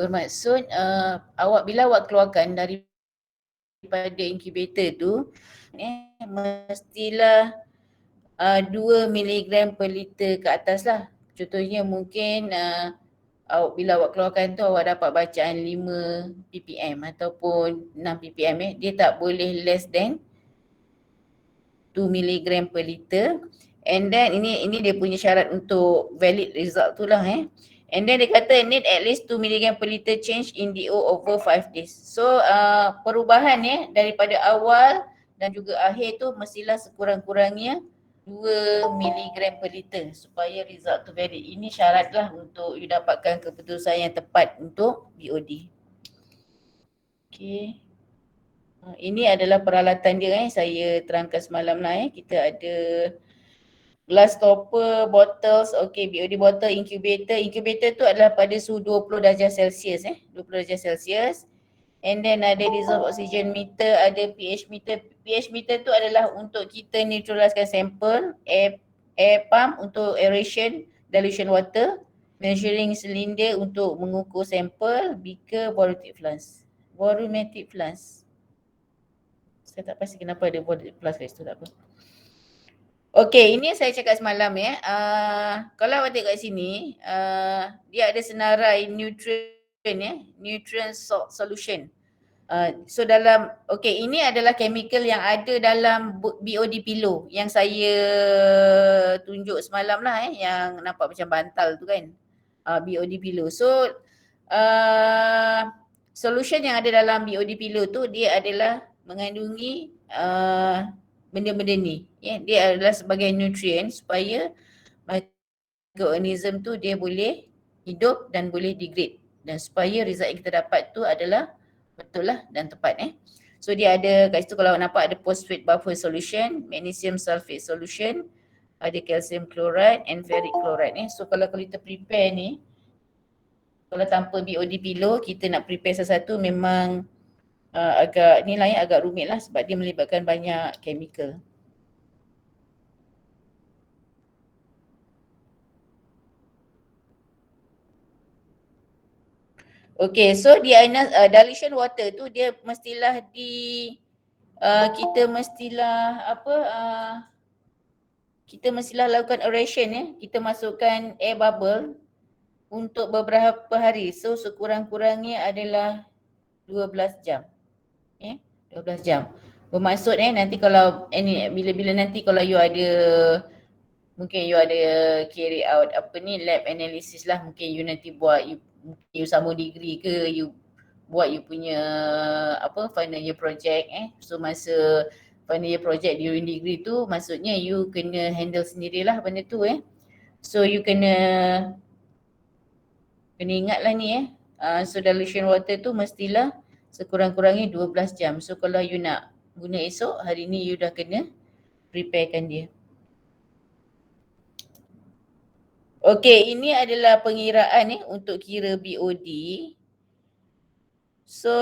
Bermaksud awak bila awak keluarkan daripada incubator tu mestilah 2 miligram per liter ke atas lah. Contohnya mungkin bila awak keluarkan tu awak dapat bacaan 5 ppm ataupun 6 ppm dia tak boleh less than 2 miligram per liter. And then ini dia punya syarat untuk valid result tu lah And then dia kata need at least 2 miligram per liter change in DO over 5 days. So perubahan daripada awal dan juga akhir tu mestilah sekurang-kurangnya 2 miligram per liter supaya result tu valid. Ini syarat lah untuk you dapatkan keputusan yang tepat untuk BOD. Okay. Ini adalah peralatan dia saya terangkan semalam lah Kita ada glass stopper, bottles, BOD bottle, incubator. Incubator tu adalah pada suhu 20 darjah Celsius 20 darjah Celsius. And then ada dissolved oxygen meter, ada pH meter. pH meter tu adalah untuk kita neutralizekan sampel, air pump untuk aeration, dilution water, measuring cylinder untuk mengukur sampel, beaker, barometric flask. Barometric flask. Saya tak pasti kenapa ada barometric flask kat situ, tak apa. Okey, ini saya cakap semalam kalau awak tengok kat sini, dia ada senarai nutrient nutrient solution. So dalam, ini adalah chemical yang ada dalam BOD pillow yang saya tunjuk semalam lah yang nampak macam bantal tu kan. BOD pillow. So solution yang ada dalam BOD pillow tu dia adalah mengandungi benda-benda ni. Dia adalah sebagai nutrient supaya microorganism tu dia boleh hidup dan boleh degrade. Dan supaya result yang kita dapat tu adalah betul lah dan tepat So dia ada kat situ kalau nampak ada phosphate buffer solution, magnesium sulfate solution, ada calcium chloride and ferric chloride So kalau kita prepare ni, kalau tanpa BOD pillow kita nak prepare sesuatu memang agak ni lah agak rumit lah sebab dia melibatkan banyak chemical. Okay, so dia dilution water tu dia mestilah kita mestilah lakukan aeration kita masukkan air bubble untuk beberapa hari. So sekurang-kurangnya adalah 12 jam. 12 jam. Bermaksud nanti kalau bila-bila nanti kalau you ada mungkin you ada carry out lab analysis lah, mungkin you nanti buat you sambung degree ke, you buat you punya final year project So masa final year project during degree tu maksudnya you kena handle sendirilah benda tu So you kena ingat lah ni so dilution water tu mestilah sekurang-kurangnya 12 jam. So kalau you nak guna esok, hari ni you dah kena preparekan dia. Okay, ini adalah pengiraan untuk kira BOD. So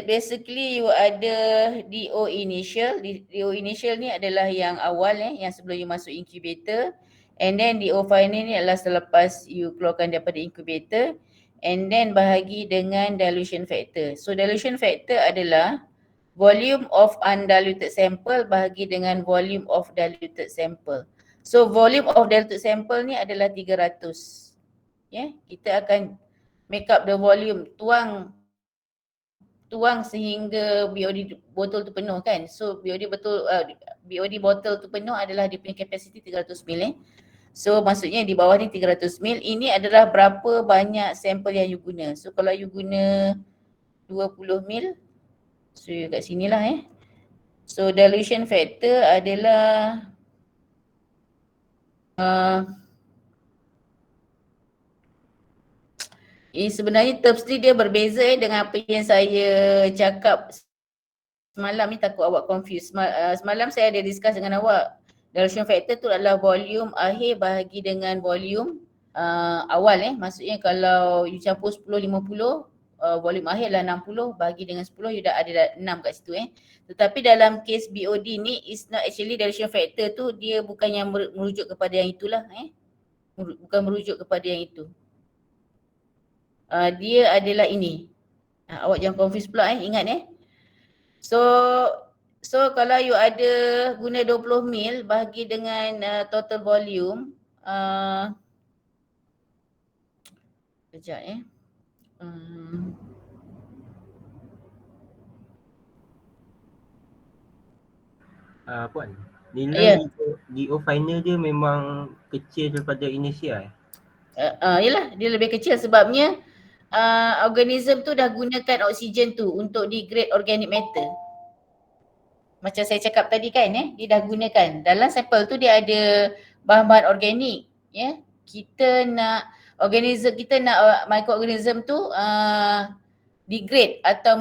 basically you ada DO initial. DO initial ni adalah yang awal yang sebelum you masuk incubator. And then DO final ni adalah selepas you keluarkan daripada incubator. And then bahagi dengan dilution factor. So dilution factor adalah volume of undiluted sample bahagi dengan volume of diluted sample. So volume of diluted sample ni adalah 300. Kita akan make up the volume, tuang sehingga BOD botol tu penuh kan. So BOD botol tu penuh adalah dia punya capacity 300 ml So maksudnya di bawah ni 300 ml. Ini adalah berapa banyak sampel yang you guna. So kalau you guna 20 ml, so you kat sini lah So dilution factor adalah sebenarnya terms ni dia berbeza dengan apa yang saya cakap semalam ni, takut awak confuse. Semalam saya ada discuss dengan awak. Dilution factor tu adalah volume akhir bahagi dengan volume awal maksudnya kalau you campur 10-50, volume akhir lah 60 bahagi dengan 10 you dah ada 6 kat situ Tetapi dalam case BOD ni is not actually dilution factor tu dia bukan yang merujuk kepada yang itulah bukan merujuk kepada yang itu. dia adalah ini. Awak jangan confuse pula ingat So kalau you ada guna 20 mil bahagi dengan total volume, kejap Puan, nilai Ya. DO final dia memang kecil daripada initial. Yelah, dia lebih kecil sebabnya organism tu dah gunakan oksigen tu untuk degrade organic matter. Macam saya cakap tadi kan dia dah gunakan. Dalam sampel tu dia ada bahan-bahan organik Kita nak organism, kita nak microorganism tu degrade atau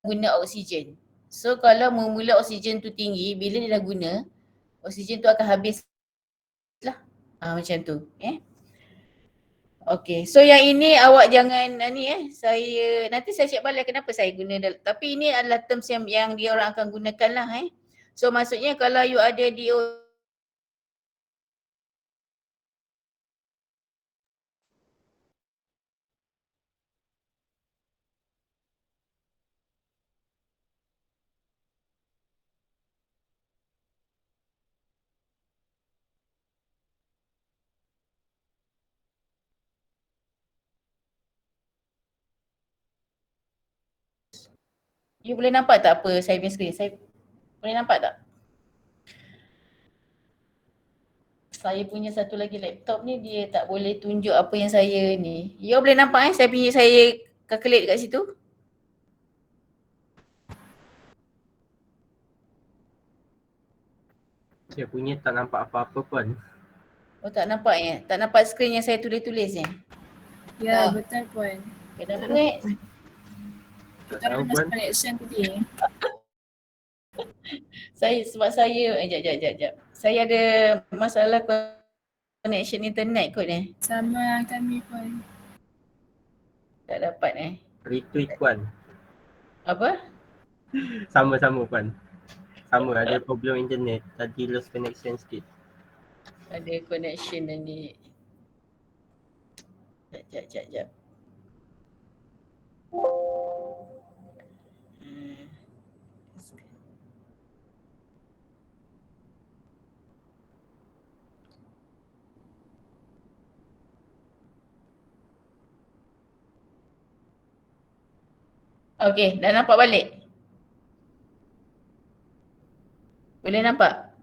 guna oksigen. So kalau mula oksigen tu tinggi, bila dia dah guna, oksigen tu akan habis lah. Macam tu. Okay, so yang ini awak jangan saya nanti saya cek balik kenapa saya guna tapi ini adalah terms yang dia orang akan gunakan lah So maksudnya kalau you ada DO you boleh nampak tak apa saya punya screen? Saya boleh nampak tak? Saya punya satu lagi laptop ni dia tak boleh tunjuk apa yang saya ni. You boleh nampak saya calculate kat situ? Saya punya tak nampak apa-apa pun. Oh tak nampak Tak nampak screen yang saya tulis-tulis Ya, betul Puan. Kenapa Kita orang ada connection tadi. Sebab saya, jap. Saya ada masalah connection internet kot Sama kami Puan. Tak dapat Retweet Puan. Apa? Sama-sama Puan. Sama ada problem internet. Tadi lost connection sikit. Ada connection tadi. Jap. Okay, dah nampak balik? Boleh nampak?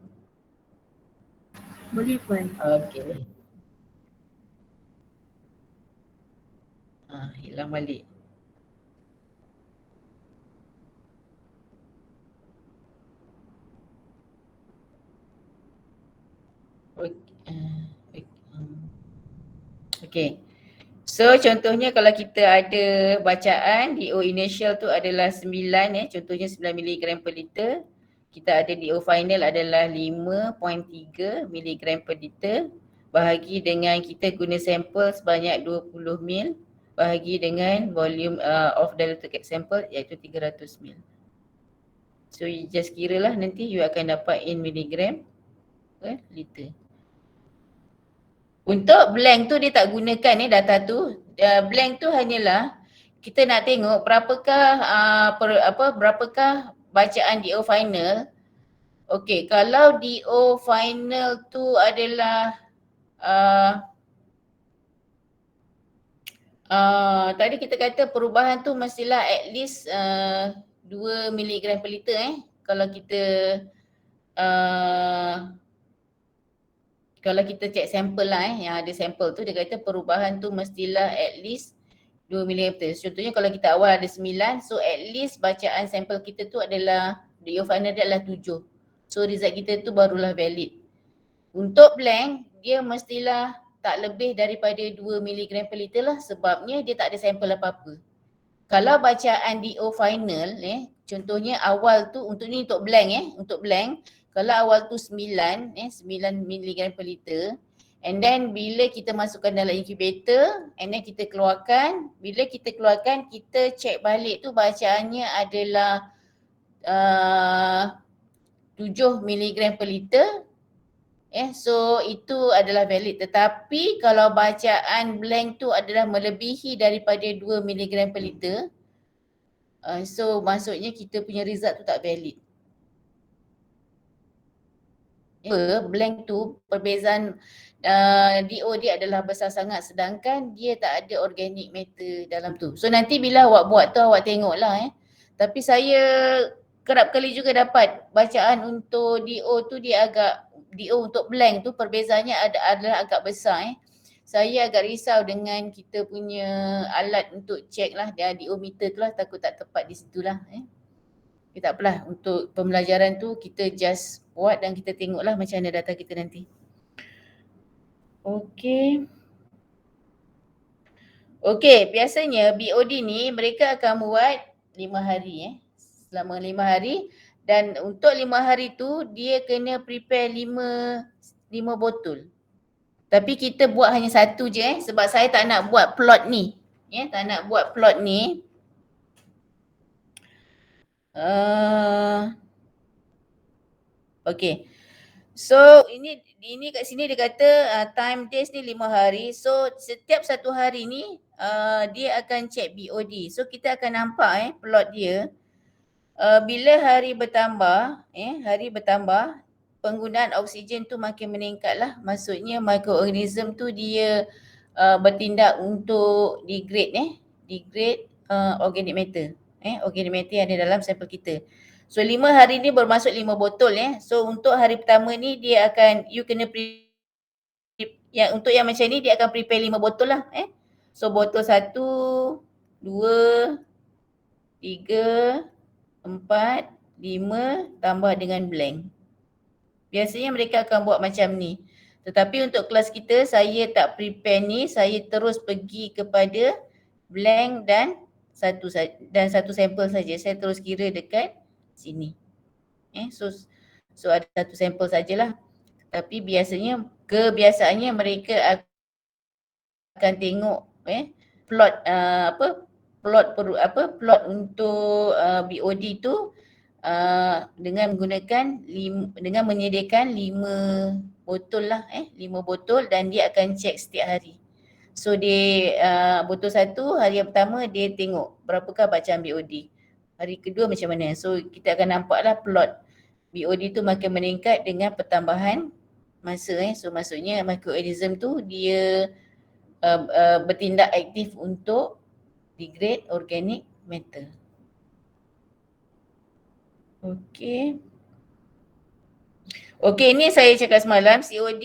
Boleh Puan. Okay. Hilang balik. Okay. So contohnya kalau kita ada bacaan DO initial tu adalah 9 contohnya 9 mg per liter. Kita ada DO final adalah 5.3 mg per liter bahagi dengan kita guna sampel sebanyak 20 ml bahagi dengan volume of diluted sample iaitu 300 ml. So you just kira lah nanti you akan dapat in milligram per liter. Untuk blank tu dia tak gunakan data tu. Blank tu hanyalah kita nak tengok berapakah bacaan DO final. Okey, kalau DO final tu adalah tadi kita kata perubahan tu mestilah at least 2 mg per liter kalau kita kalau kita check sampel lah yang ada sampel tu dia kata perubahan tu mestilah at least 2 mg. Contohnya kalau kita awal ada 9, so at least bacaan sampel kita tu adalah DO final dia adalah 7. So result kita tu barulah valid. Untuk blank dia mestilah tak lebih daripada 2 mg per liter lah sebabnya dia tak ada sampel apa-apa. Kalau bacaan DO final contohnya awal tu untuk ni untuk blank untuk blank kalau awal tu 9 mg per liter and then bila kita masukkan dalam incubator and then kita keluarkan, bila kita keluarkan kita check balik tu bacaannya adalah 7 mg per liter So itu adalah valid, tetapi kalau bacaan blank tu adalah melebihi daripada 2 mg per liter, so maksudnya kita punya result tu tak valid. Blank tu perbezaan DO dia adalah besar sangat sedangkan dia tak ada organic matter dalam tu. So nanti bila awak buat tu awak tengoklah Tapi saya kerap kali juga dapat bacaan untuk DO tu dia agak, DO untuk blank tu perbezaannya adalah agak besar Saya agak risau dengan kita punya alat untuk check lah, dia DO meter tu lah, takut tak tepat di situ lah tak apalah, untuk pembelajaran tu kita just buat dan kita tengoklah macam mana data kita nanti. Okey, biasanya BOD ni mereka akan buat 5 hari selama 5 hari dan untuk 5 hari tu dia kena prepare 5 botol. Tapi kita buat hanya satu je sebab saya tak nak buat plot ni. Tak nak buat plot ni. Okay. So ini kat sini dia kata time days ni 5 hari. So setiap satu hari ni dia akan check BOD. So kita akan nampak plot dia. Bila hari bertambah, penggunaan oksigen tu makin meningkat lah. Maksudnya mikroorganism tu dia bertindak untuk degrade organic matter. Organic matter yang ada dalam sampel kita. So 5 hari ni bermaksud 5 botol So untuk hari pertama ni dia akan, you kena untuk yang macam ni dia akan prepare 5 botol lah So botol 1, 2, 3, 4, 5 tambah dengan blank. Biasanya mereka akan buat macam ni. Tetapi untuk kelas kita saya tak prepare ni, saya terus pergi kepada blank dan satu sampel saja. Saya terus kira dekat sini. So ada satu sampel sajalah. Tapi biasanya kebiasaannya mereka akan tengok plot plot untuk BOD tu dengan menyediakan 5 botol lah 5 botol dan dia akan check setiap hari. So dia botol 1 hari yang pertama dia tengok berapakah bacaan BOD. Hari kedua macam mana. So kita akan nampaklah plot BOD tu makin meningkat dengan pertambahan masa So maksudnya mikroorganism tu dia bertindak aktif untuk degrade organic matter. Okey, ni saya cakap semalam COD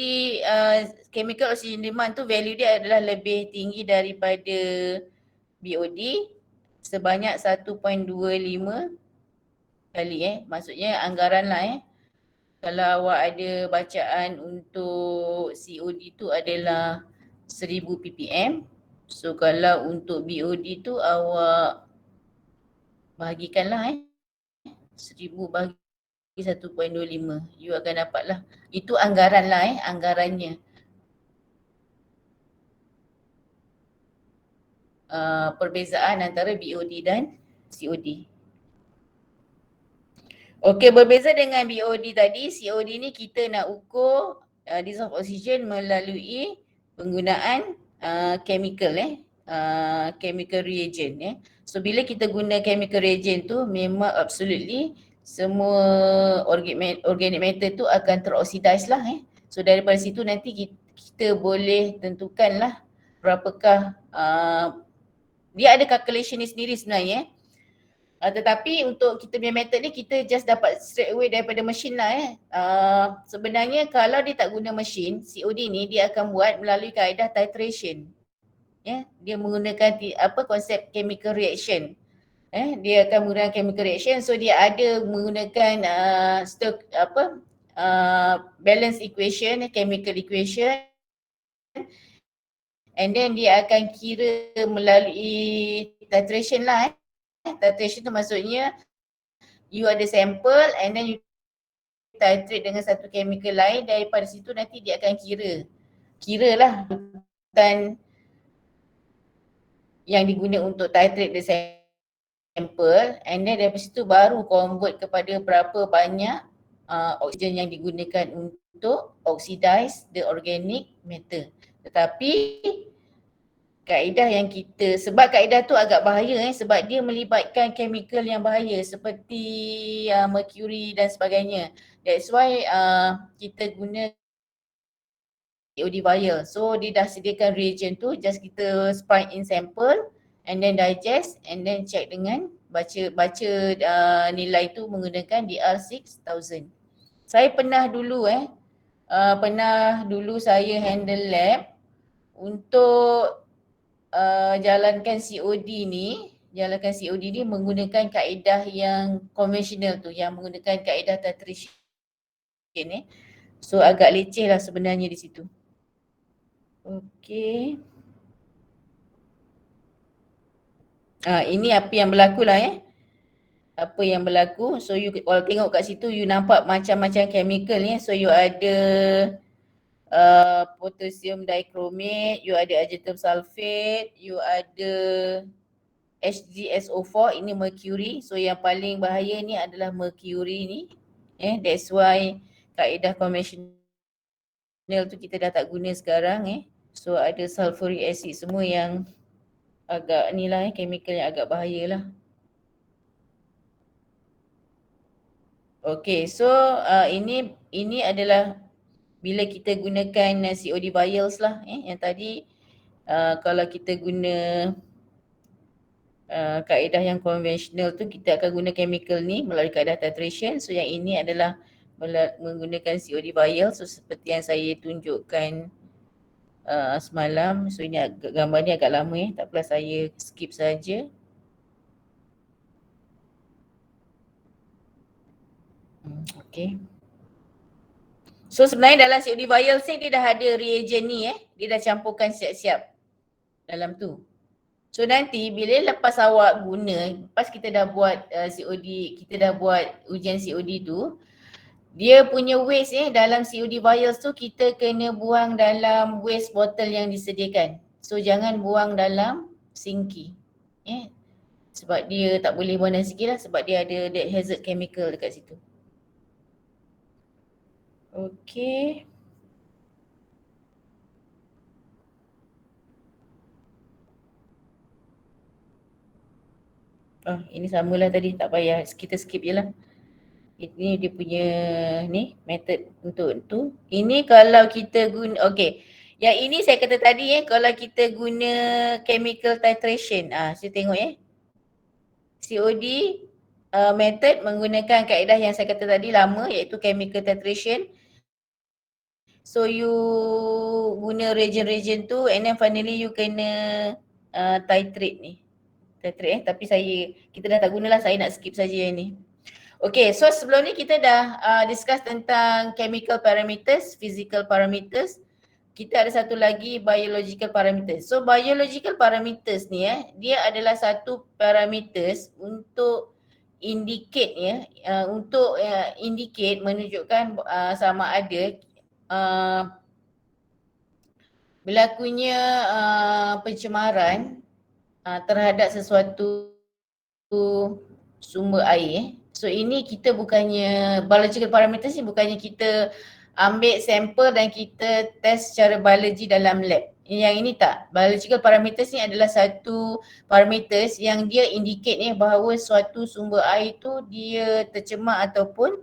chemical oxygen demand tu value dia adalah lebih tinggi daripada BOD sebanyak 1.25 kali maksudnya anggaran lah Kalau awak ada bacaan untuk COD tu adalah 1000 ppm. So kalau untuk BOD tu awak bahagikanlah 1000 bahagi 1.25. You akan dapatlah. Itu anggaran lah anggarannya. Perbezaan antara BOD dan COD. Okey, berbeza dengan BOD tadi, COD ni kita nak ukur dissolved oxygen melalui penggunaan chemical chemical reagent So bila kita guna chemical reagent tu memang absolutely semua organic matter tu akan teroksidize lah So daripada situ nanti kita boleh tentukanlah berapakah dia ada calculation ni sendiri sebenarnya tetapi untuk kita punya method ni kita just dapat straight away daripada mesin lah Sebenarnya kalau dia tak guna mesin, COD ni dia akan buat melalui kaedah titration. Dia menggunakan konsep chemical reaction. Dia akan menggunakan chemical reaction, so dia ada menggunakan balance equation, chemical equation. And then dia akan kira melalui titration lah Titration tu maksudnya you ada sampel and then you titrate dengan satu chemical lain, daripada situ nanti dia akan kira lah dan yang diguna untuk titrate the sample and then daripada situ baru convert kepada berapa banyak oksigen yang digunakan untuk untuk oxidize the organic matter. Tetapi kaedah yang kita, sebab kaedah tu agak bahaya sebab dia melibatkan chemical yang bahaya seperti mercury dan sebagainya. That's why kita guna COD vial. So dia dah sediakan reagent tu, just kita spike in sample and then digest and then check dengan baca nilai tu menggunakan DR6000. Saya pernah dulu saya handle lab untuk jalankan COD ni menggunakan kaedah yang konvensional tu, yang menggunakan kaedah titration ni. So agak leceh lah sebenarnya di situ. Okey. Ini apa yang berlaku lah apa yang berlaku. So you kalau tengok kat situ you nampak macam-macam chemical ni. So you ada potassium dichromate, you ada azotum sulfate, you ada HgSO4, ini mercury. So yang paling bahaya ni adalah mercury ni. That's why kaedah konvensional tu kita dah tak guna sekarang. So ada sulfuric acid semua yang agak ni lah chemical yang agak bahaya lah. Okay, so ini adalah bila kita gunakan COD vials lah yang tadi kalau kita guna kaedah yang konvensional tu kita akan guna chemical ni melalui kaedah titration. So yang ini adalah menggunakan COD vial. So seperti yang saya tunjukkan semalam. So ini gambar ni agak lama tak apalah saya skip saja. Okay. So sebenarnya dalam COD vial ni dia dah ada reagent ni dia dah campurkan siap-siap dalam tu. So nanti bila lepas awak guna, lepas kita dah buat COD, kita dah buat ujian COD tu, dia punya waste dalam COD vials tu kita kena buang dalam waste bottle yang disediakan. So jangan buang dalam sinki. Sebab dia tak boleh buang dalam sinki lah sebab dia ada that hazard chemical dekat situ. Okay. Ini samalah tadi, tak payah kita skip je lah. Ini dia punya ni method untuk tu. Ini kalau kita guna, okay. Yang ini saya kata tadi kalau kita guna chemical titration. Saya tengok COD method menggunakan kaedah yang saya kata tadi lama iaitu chemical titration. So you guna reagent tu and then finally you kena titrate ni. Tapi kita dah tak gunalah, saya nak skip saja yang ni. Okay, so sebelum ni kita dah discuss tentang chemical parameters, physical parameters. Kita ada satu lagi biological parameters. So biological parameters ni dia adalah satu parameters untuk indicate indicate menunjukkan sama ada berlakunya pencemaran terhadap sesuatu sumber air. So ini kita bukannya, biological parameters ni bukannya kita ambil sampel dan kita test secara biologi dalam lab. Yang ini tak. Biological parameters ni adalah satu parameters yang dia indicate bahawa suatu sumber air tu dia tercemar ataupun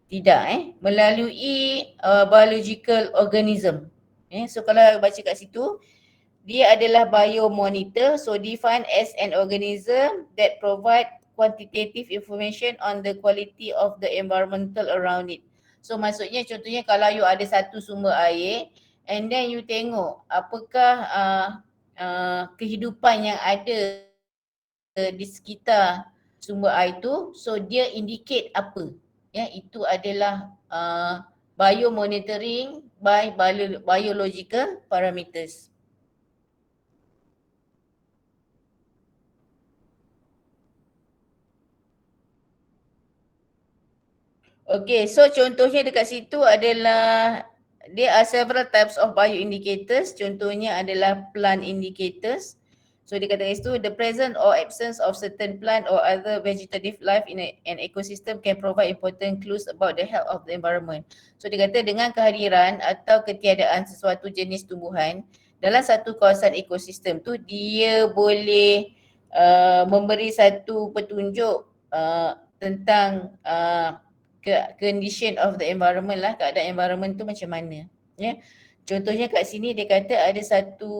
tidak melalui biological organism. So kalau baca kat situ, dia adalah biomonitor, so defined as an organism that provide quantitative information on the quality of the environmental around it. So maksudnya contohnya kalau you ada satu sumber air and then you tengok apakah kehidupan yang ada di sekitar sumber air tu, so dia indicate apa. Itu adalah biomonitoring by biological parameters. Okay, so contohnya dekat situ adalah there are several types of bioindicators. Contohnya adalah plant indicators. So dia kata itu the presence or absence of certain plant or other vegetative life in an ecosystem can provide important clues about the health of the environment. So dia kata dengan kehadiran atau ketiadaan sesuatu jenis tumbuhan dalam satu kawasan ekosistem tu dia boleh memberi satu petunjuk tentang condition of the environment lah, keadaan environment tu macam mana. Ya. Contohnya kat sini dia kata ada satu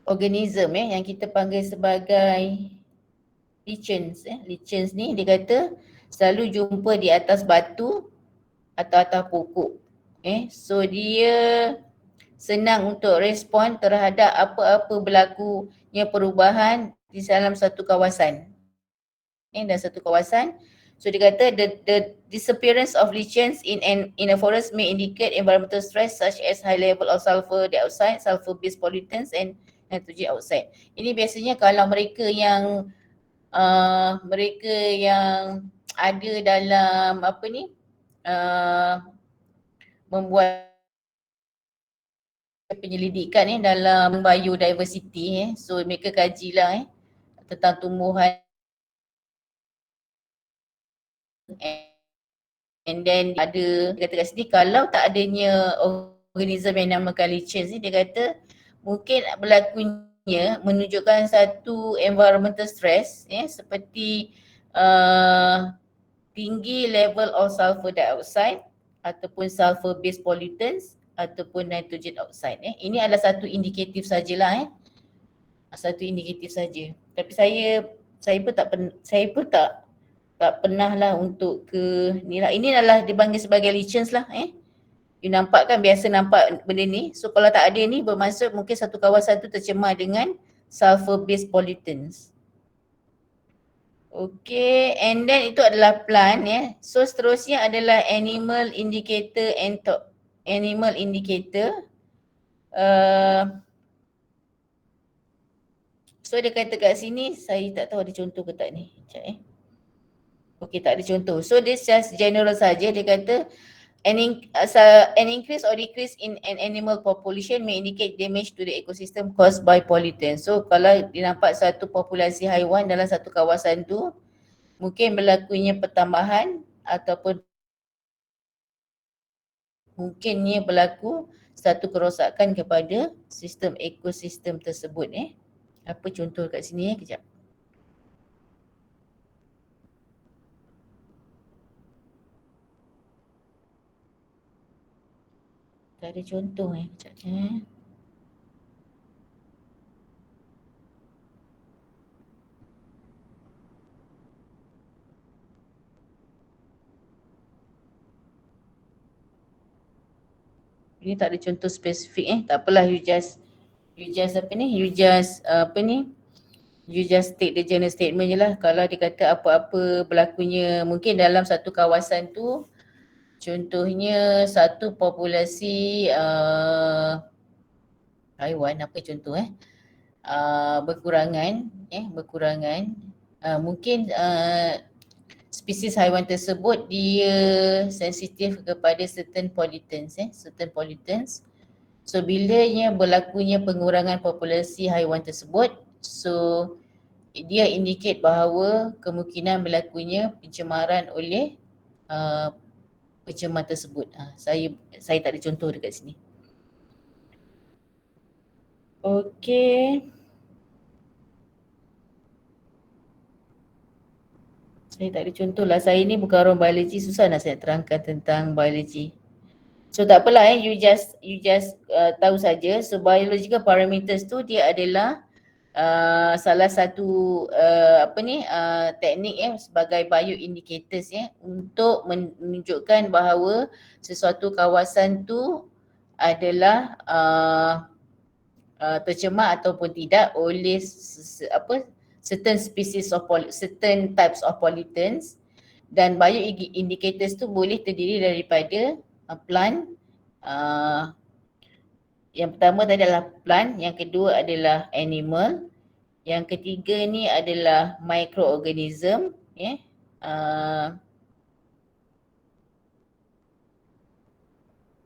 organism yang kita panggil sebagai lichens. Lichens ni dia kata selalu jumpa di atas batu atau atas pokok. So dia senang untuk respon terhadap apa-apa berlakunya perubahan di dalam satu kawasan. Dalam satu kawasan. So dia kata the disappearance of lichens in a forest may indicate environmental stress such as high level of sulfur dioxide, sulfur-based pollutants and nitrogen oxide. Ini biasanya kalau mereka yang ada dalam membuat penyelidikan dalam biodiversity so mereka kajilah tentang tumbuhan and then ada kata kat sini kalau tak adanya organism yang namakan lichens ni dia kata mungkin berlakunya menunjukkan satu environmental stress seperti tinggi level of sulfur dioxide ataupun sulfur based pollutants ataupun nitrogen oxide. Ini adalah satu indikatif sajalah satu indikatif saja. Tapi saya pun tak pernah lah untuk ke ni lah. Ini adalah dipanggil sebagai lichens lah. You nampak kan, biasa nampak benda ni. So kalau tak ada ni bermaksud mungkin satu kawasan tu tercemar dengan sulfur based pollutants. Okay, and then itu adalah plant So seterusnya adalah animal indicator and animal indicator. So dia kata kat sini, saya tak tahu ada contoh ke tak ni. Sekejap Okay, tak ada contoh. So this just general saja. Dia kata an increase or decrease in an animal population may indicate damage to the ecosystem caused by pollutants. So kalau dinampak satu populasi haiwan dalam satu kawasan tu, mungkin berlakunya pertambahan ataupun mungkinnya berlaku satu kerosakan kepada sistem ekosistem tersebut. Apa contoh kat sini kejap. Tak ada contoh kejap. Ini tak ada contoh spesifik tak apalah, you just take the general statement je lah. Kalau dia kata apa-apa berlakunya mungkin dalam satu kawasan tu, contohnya satu populasi haiwan, apa contoh berkurangan mungkin spesies haiwan tersebut dia sensitif kepada certain pollutants. So bilanya berlakunya pengurangan populasi haiwan tersebut, so dia indicate bahawa kemungkinan berlakunya pencemaran oleh pencemar tersebut. Saya tak ada contoh dekat sini. Okey. Saya tak ada contoh lah. Saya ni bukan orang biologi, susah nak saya terangkan tentang biologi. So tak apalah you just tahu saja. So biological parameters tu dia adalah salah satu teknik sebagai bioindicators untuk menunjukkan bahawa sesuatu kawasan tu adalah tercemar ataupun tidak oleh certain types of pollutants, dan bioindicators tu boleh terdiri daripada plant. Yang pertama tadi adalah plant, yang kedua adalah animal, yang ketiga ni adalah microorganism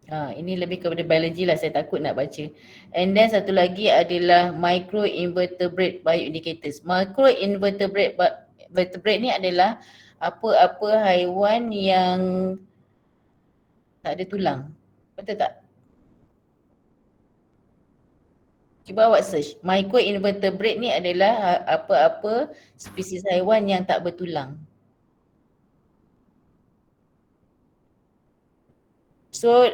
Ini lebih kepada biology lah, saya takut nak baca. And then satu lagi adalah microinvertebrate bioindicators. Microinvertebrate ni adalah apa-apa haiwan yang tak ada tulang. Betul tak? Cuba awak search. Microinvertebrate ni adalah apa-apa spesies haiwan yang tak bertulang. So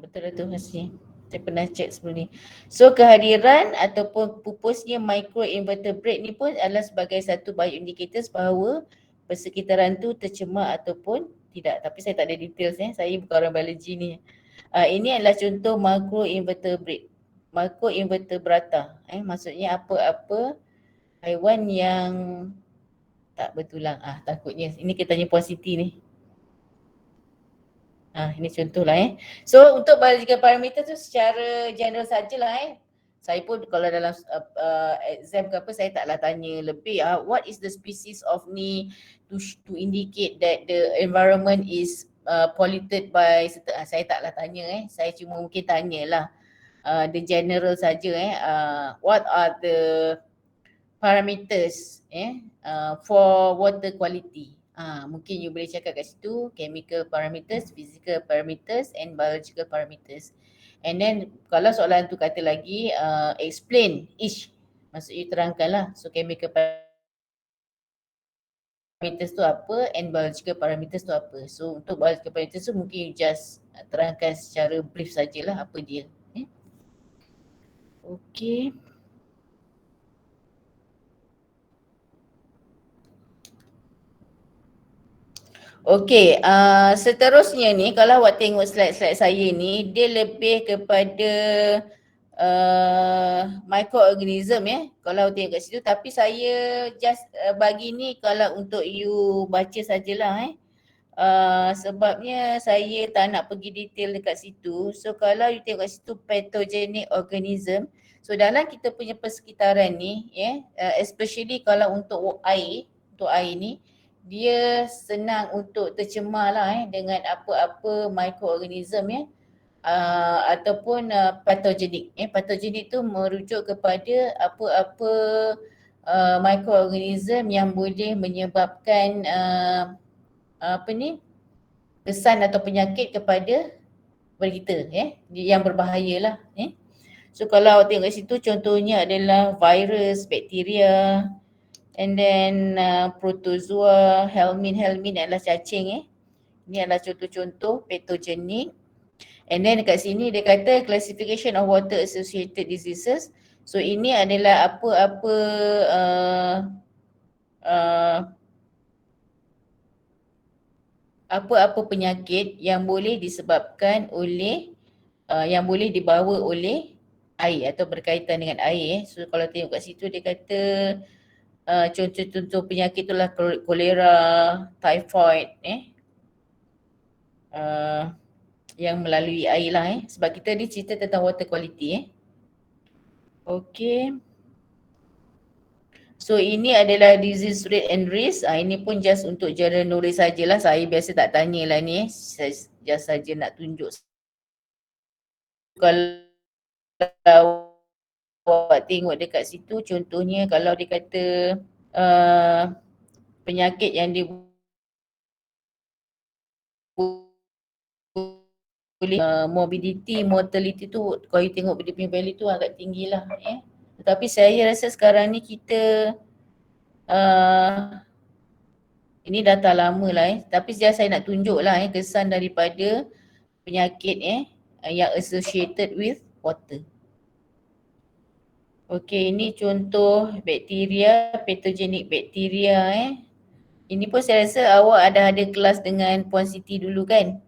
betul lah tu Hasni. Saya pernah check sebelum ni. So kehadiran ataupun pupusnya microinvertebrate ni pun adalah sebagai satu bioindicators bahawa persekitaran tu tercemar ataupun tidak. Tapi saya tak ada details saya bukan orang biologi ni. Ini adalah contoh microinvertebrate. Microinvertebrata. Maksudnya apa-apa haiwan yang tak bertulang. Takutnya. Ini kita tanya Puan Siti ni. Ini contohlah So untuk biological parameter tu secara general sajalah Saya pun kalau dalam exam ke apa saya taklah tanya lebih what is the species of ni to indicate that the environment is polluted by saya taklah tanya saya cuma mungkin tanyalah the general saja what are the parameters for water quality. Mungkin you boleh cakap kat situ chemical parameters, physical parameters and biological parameters. And then kalau soalan tu kata lagi explain each, maksud you terangkanlah. So chemical parameters tu apa and biological parameters tu apa. So untuk biological parameters tu mungkin you just terangkan secara brief sajalah apa dia. Okay. Okey, seterusnya ni kalau awak tengok slide-slide saya ni, dia lebih kepada microorganism kalau awak tengok kat situ. Tapi saya just bagi ni kalau untuk you baca sajalah sebabnya saya tak nak pergi detail dekat situ. So kalau you tengok kat situ pathogenic organism, so dalam kita punya persekitaran ni especially kalau untuk air ni, dia senang untuk tercemar lah dengan apa-apa microorganism ataupun patogenik. Patogenik tu merujuk kepada apa-apa microorganism yang boleh menyebabkan kesan atau penyakit kepada kita yang berbahaya lah. So kalau awak tengok kat situ contohnya adalah virus, bakteria, and then protozoa, helmin adalah cacing Ini adalah contoh-contoh patogenik. And then dekat sini dia kata classification of water associated diseases. So ini adalah apa-apa apa-apa penyakit yang boleh disebabkan oleh yang boleh dibawa oleh air atau berkaitan dengan air So kalau tengok kat situ dia kata contoh-contoh penyakit itulah kolera, typhoid yang melalui air lah sebab kita ni cerita tentang water quality Okay. So ini adalah disease rate and risk. Ini pun just untuk general knowledge sajalah. Saya biasa tak tanyalah ni Saya just saja nak tunjuk. Kalau awak tengok dekat situ contohnya kalau dia kata penyakit yang dia boleh morbidity, mortality tu kalau you tengok dia punya value tu agak tinggi lah Tetapi saya rasa sekarang ni kita ini data lama lah tapi saya nak tunjuk lah kesan daripada penyakit yang associated with water. Okey, ini contoh bakteria, patogenik bakteria Ini pun saya rasa awak ada kelas dengan Puan Siti dulu kan?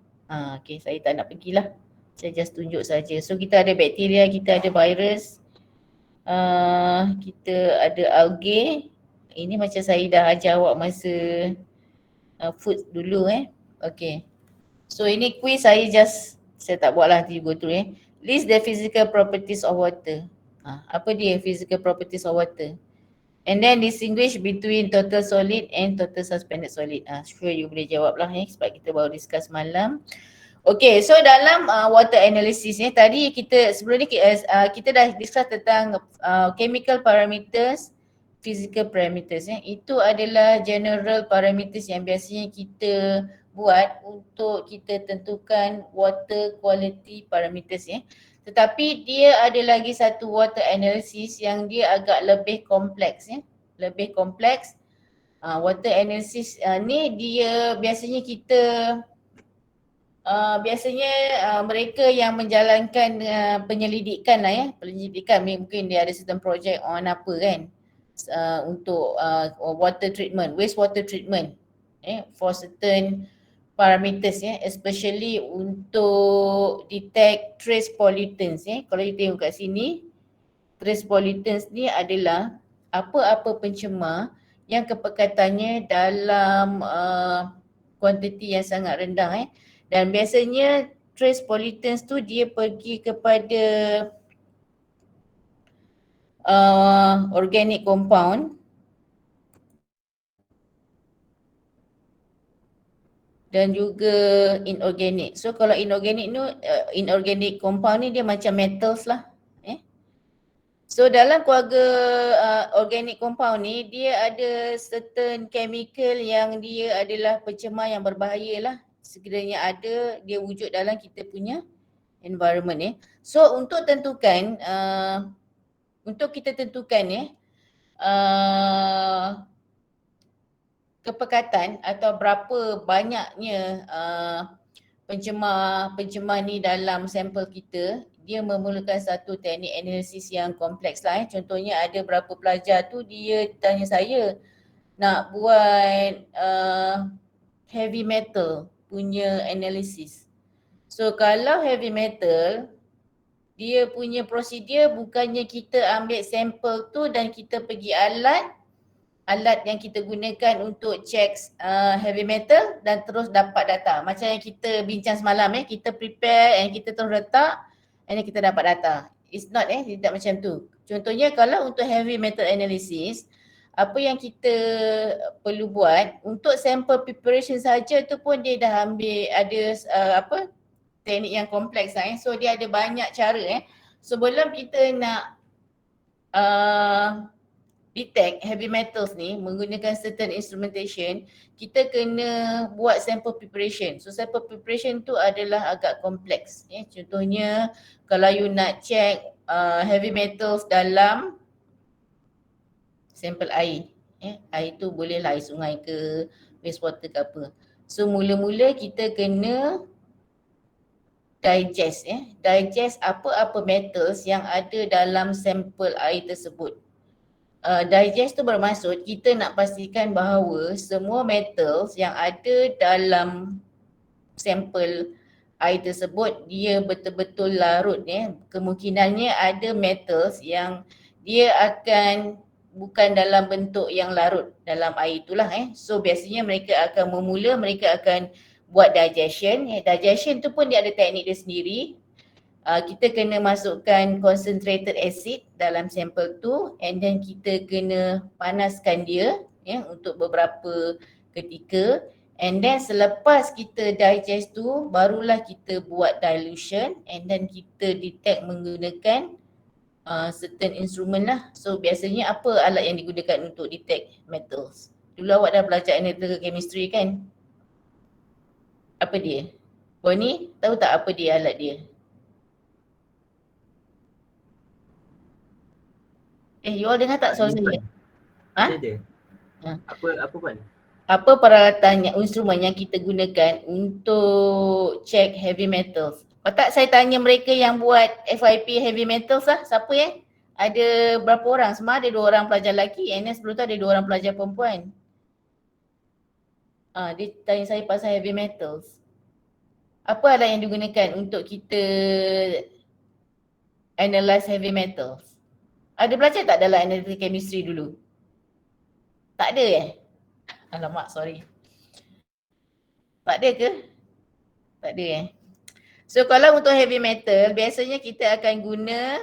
Okey, saya tak nak pergilah. Saya just tunjuk saja. So kita ada bakteria, kita ada virus, kita ada algae. Ini macam saya dah ajar awak masa food dulu Okey. So ini quiz saya tak buat lah you go through List the physical properties of water. Apa dia physical properties of water? And then distinguish between total solid and total suspended solid. Sure you boleh jawab lah sebab kita baru discuss malam. Okay, so dalam water analysis ni tadi sebelum ni kita dah discuss tentang chemical parameters, physical parameters. Itu adalah general parameters yang biasanya kita buat untuk kita tentukan water quality parameters. Tetapi dia ada lagi satu water analysis yang dia agak lebih kompleks. Lebih kompleks. Water analysis ni dia biasanya mereka yang menjalankan penyelidikan penyelidikan mungkin dia ada certain project on apa kan untuk water treatment, wastewater treatment for certain parameters especially untuk detect trace pollutants kalau you tengok kat sini, trace pollutants ni adalah apa-apa pencemar yang kepekatannya dalam kuantiti yang sangat rendah dan biasanya trace pollutants tu dia pergi kepada organic compound dan juga inorganic. So kalau inorganic compound ni dia macam metals lah. So dalam keluarga organic compound ni dia ada certain chemical yang dia adalah pencemar yang berbahaya lah. Sekiranya ada dia wujud dalam kita punya environment So untuk tentukan untuk kita tentukan kepekatan atau berapa banyaknya pencemar ni dalam sampel kita, dia memerlukan satu teknik analisis yang kompleks lah Contohnya ada berapa pelajar tu dia tanya saya nak buat heavy metal punya analisis. So kalau heavy metal, dia punya prosedur bukannya kita ambil sampel tu dan kita pergi alat yang kita gunakan untuk check heavy metal dan terus dapat data. Macam yang kita bincang semalam kita prepare and kita terus letak and kita dapat data. It's not tidak macam tu. Contohnya kalau untuk heavy metal analysis, apa yang kita perlu buat untuk sample preparation saja tu pun dia dah ambil ada teknik yang kompleks So dia ada banyak cara sebelum kita nak detect heavy metals ni menggunakan certain instrumentation, kita kena buat sample preparation. So sample preparation tu adalah agak kompleks Contohnya kalau you nak check heavy metals dalam sampel air air tu boleh lah air sungai ke wastewater ke apa. So mula-mula kita kena digest digest apa-apa metals yang ada dalam sampel air tersebut. Digest tu bermaksud kita nak pastikan bahawa semua metals yang ada dalam sampel air tersebut dia betul-betul larut Kemungkinannya ada metals yang dia akan bukan dalam bentuk yang larut dalam air itulah So biasanya mereka akan mereka akan buat digestion. Digestion tu pun dia ada teknik dia sendiri. Kita kena masukkan concentrated acid dalam sampel tu and then kita kena panaskan dia untuk beberapa ketika and then selepas kita digest tu barulah kita buat dilution and then kita detect menggunakan certain instrument lah. So biasanya apa alat yang digunakan untuk detect metals? Dulu awak dah belajar analytical chemistry kan? Apa dia? Bonnie tahu tak apa dia alat dia? You all dengar tak soal saya? Ada. Ha? Apa Puan? Apa peralatan instrumen yang kita gunakan untuk check heavy metals? Tak saya tanya mereka yang buat FYP heavy metals lah, siapa Ada berapa orang? Semua ada 2 orang pelajar lelaki and then sebelum tu ada 2 orang pelajar perempuan. Dia tanya saya pasal heavy metals. Apa alat yang digunakan untuk kita analyze heavy metals? Ada belajar tak dalam analytical chemistry dulu? Tak ada Alamak, sorry. Tak ada ke? Tak ada So kalau untuk heavy metal, biasanya kita akan guna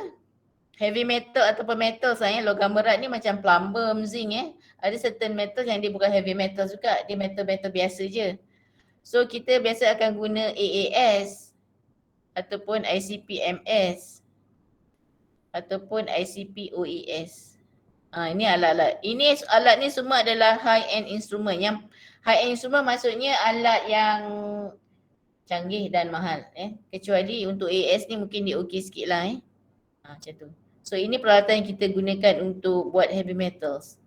heavy metal ataupun metal logam berat ni macam plumbum, zinc Ada certain metal yang dia bukan heavy metal juga, dia metal-metal biasa je. So kita biasa akan guna AAS ataupun ICP-MS ataupun ICP-OES. Ini alat-alat. Ini alat ni semua adalah high-end instrument. Yang high-end instrument maksudnya alat yang canggih dan mahal. Kecuali untuk AAS ni mungkin dia okey sikit lah. Macam tu. So ini peralatan yang kita gunakan untuk buat heavy metals.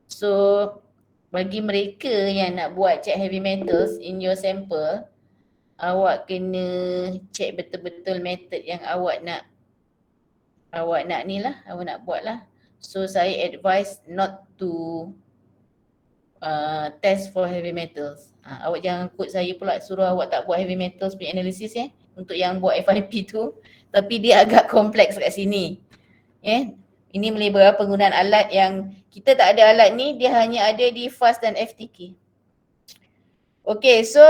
So bagi mereka yang nak buat check heavy metals in your sample, awak kena check betul-betul method yang awak nak ni lah, awak nak buat lah. So saya advise not to test for heavy metals. Awak jangan quote saya pula suruh awak tak buat heavy metals punya analysis untuk yang buat FIP tu. Tapi dia agak kompleks kat sini. Ini melibatkan penggunaan alat yang kita tak ada alat ni, dia hanya ada di FAST dan FTK. Okay, so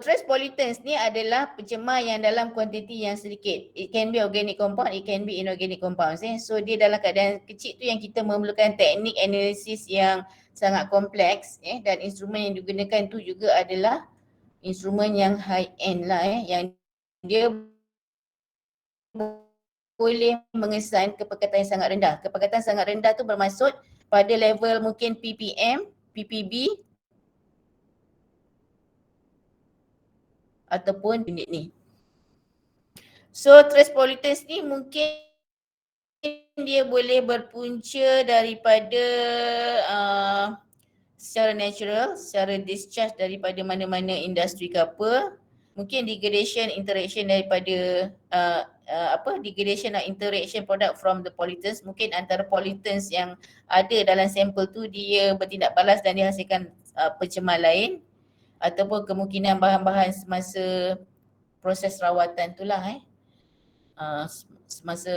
trace pollutants ni adalah pencemar yang dalam kuantiti yang sedikit. It can be organic compound, it can be inorganic compounds. So dia dalam keadaan kecil tu yang kita memerlukan teknik analisis yang sangat kompleks, dan instrumen yang digunakan tu juga adalah instrumen yang high end lah, yang dia boleh mengesan kepekatan yang sangat rendah. Kepekatan sangat rendah tu bermaksud pada level mungkin ppm, ppb ataupun unit ni. So trace pollutants ni mungkin dia boleh berpunca daripada secara natural, secara discharge daripada mana-mana industri ke apa. Mungkin degradation interaction daripada degradation or interaction product from the pollutants. Mungkin antara pollutants yang ada dalam sampel tu dia bertindak balas dan dia hasilkan pencemar lain, ataupun kemungkinan bahan-bahan semasa proses rawatan tu lah. Semasa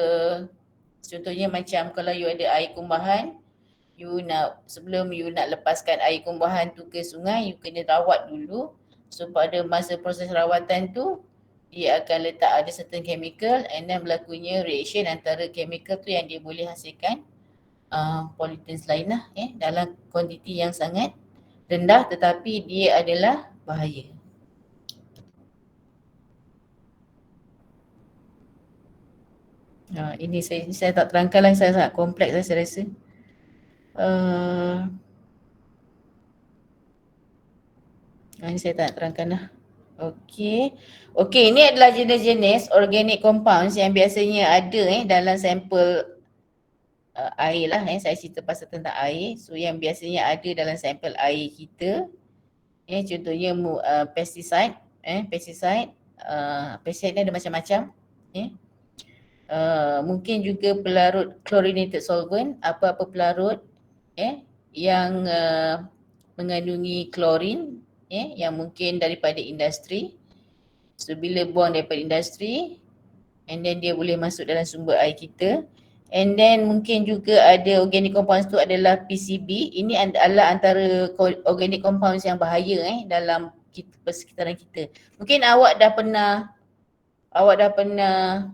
contohnya macam kalau you ada air kumbahan, sebelum you nak lepaskan air kumbahan tu ke sungai, you kena rawat dulu. So pada masa proses rawatan tu dia akan letak ada certain chemical and then berlakunya reaction antara chemical tu yang dia boleh hasilkan pollutants lain lah, dalam kuantiti yang sangat rendah tetapi dia adalah bahaya. Ini saya tak terangkan lah, saya sangat kompleks lah saya rasa. Ini saya tak terangkan lah. Okey, ini adalah jenis-jenis organic compounds yang biasanya ada dalam sampel air lah. Saya cerita pasal tentang air. So yang biasanya ada dalam sampel air kita, contohnya pesticide. Pesticide ni ada macam-macam. Mungkin juga pelarut chlorinated solvent, apa-apa pelarut yang mengandungi klorin, yang mungkin daripada industri. So bila buang daripada industri and then dia boleh masuk dalam sumber air kita. And then mungkin juga ada organic compounds tu adalah PCB. Ini adalah antara organic compounds yang bahaya dalam persekitaran kita. Mungkin awak dah pernah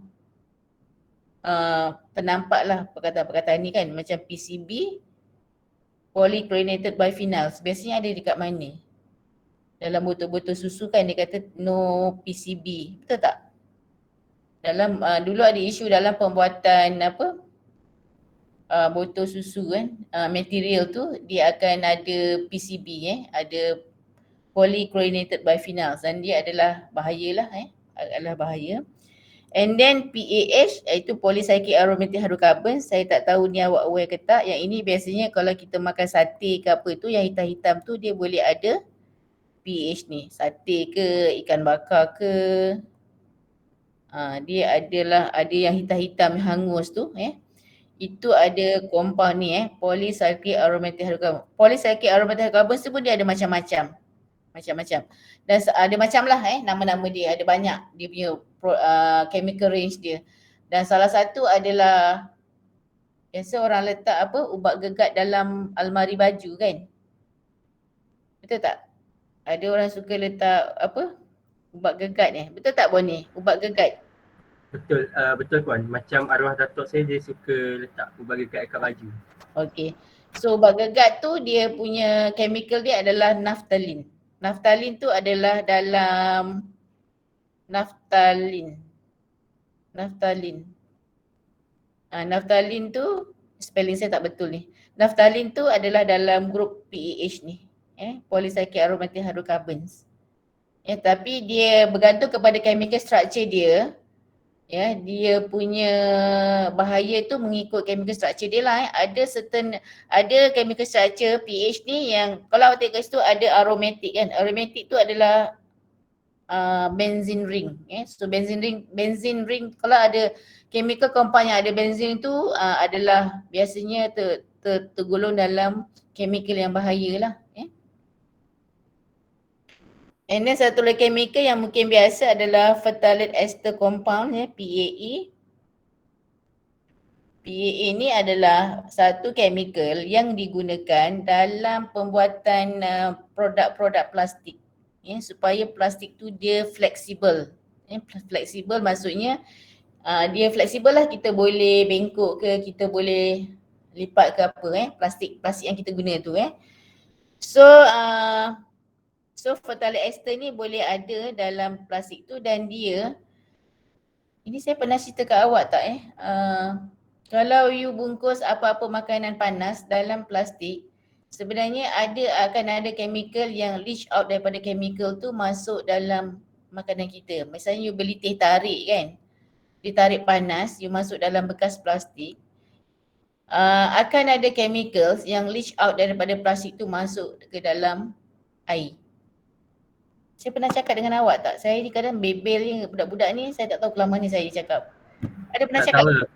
ternampak lah perkataan-perkataan ni kan, macam PCB, polychlorinated biphenyls. Biasanya ada dekat mana? Dalam botol-botol susu kan dia kata no PCB. Betul tak? Dalam dulu ada isu dalam pembuatan botol susu kan, material tu dia akan ada PCB, ada polychlorinated biphenyls dan dia adalah bahayalah, adalah bahaya. And then PAH iaitu polycyclic aromatic hydrocarbon. Saya tak tahu ni awak aware ke tak. Yang ini biasanya kalau kita makan sate ke apa tu yang hitam-hitam tu dia boleh ada PAH ni. Sate ke, ikan bakar ke. Dia ada yang hitam-hitam hangus tu, itu ada compound ni, polycyclic aromatic hydrocarbon. Polycyclic aromatic hydrocarbon tu pun dia ada macam-macam. Dan ada macam lah nama-nama dia, ada banyak dia punya chemical range dia. Dan salah satu adalah biasa orang letak ubat gegat dalam almari baju kan. Betul tak? Ada orang suka letak ubat gegat betul tak Bonnie? Ubat gegat. Betul puan. Macam arwah datuk saya dia suka letak ubat gegat kat baju. Okey. So bagagat tu dia punya chemical dia adalah naftalin. Naftalin tu adalah dalam naftalin. Naftalin tu spelling saya tak betul ni. Naftalin tu adalah dalam grup PAH ni. Polycyclic aromatic hydrocarbons. Tapi dia bergantung kepada chemical structure dia. Dia punya bahaya tu mengikut chemical structure dia lah. Ada chemical structure pH ni yang kalau awak tengok kat situ ada aromatic kan. Aromatic tu adalah benzene ring. So benzene ring kalau ada chemical compound yang ada benzene tu adalah biasanya tergolong dalam chemical yang bahaya lah. And then satu lagi chemical yang mungkin biasa adalah phthalate ester compound PAE. PAE ni adalah satu chemical yang digunakan dalam pembuatan produk-produk plastik. Supaya plastik tu dia fleksibel. Fleksibel maksudnya dia fleksibel lah, kita boleh bengkok ke, kita boleh lipat ke apa plastik yang kita guna tu So phthalate ester ni boleh ada dalam plastik tu dan dia, ini saya pernah cerita kat awak tak kalau you bungkus apa-apa makanan panas dalam plastik, sebenarnya akan ada chemical yang leach out daripada chemical tu masuk dalam makanan kita. Misalnya you beli teh tarik kan, teh tarik panas, you masuk dalam bekas plastik, akan ada chemicals yang leach out daripada plastik tu masuk ke dalam air. Saya pernah cakap dengan awak tak? Saya ni kadang bebel ni budak-budak ni, saya tak tahu kelama ni saya cakap. Ada pernah Tak cakap? tahu lah.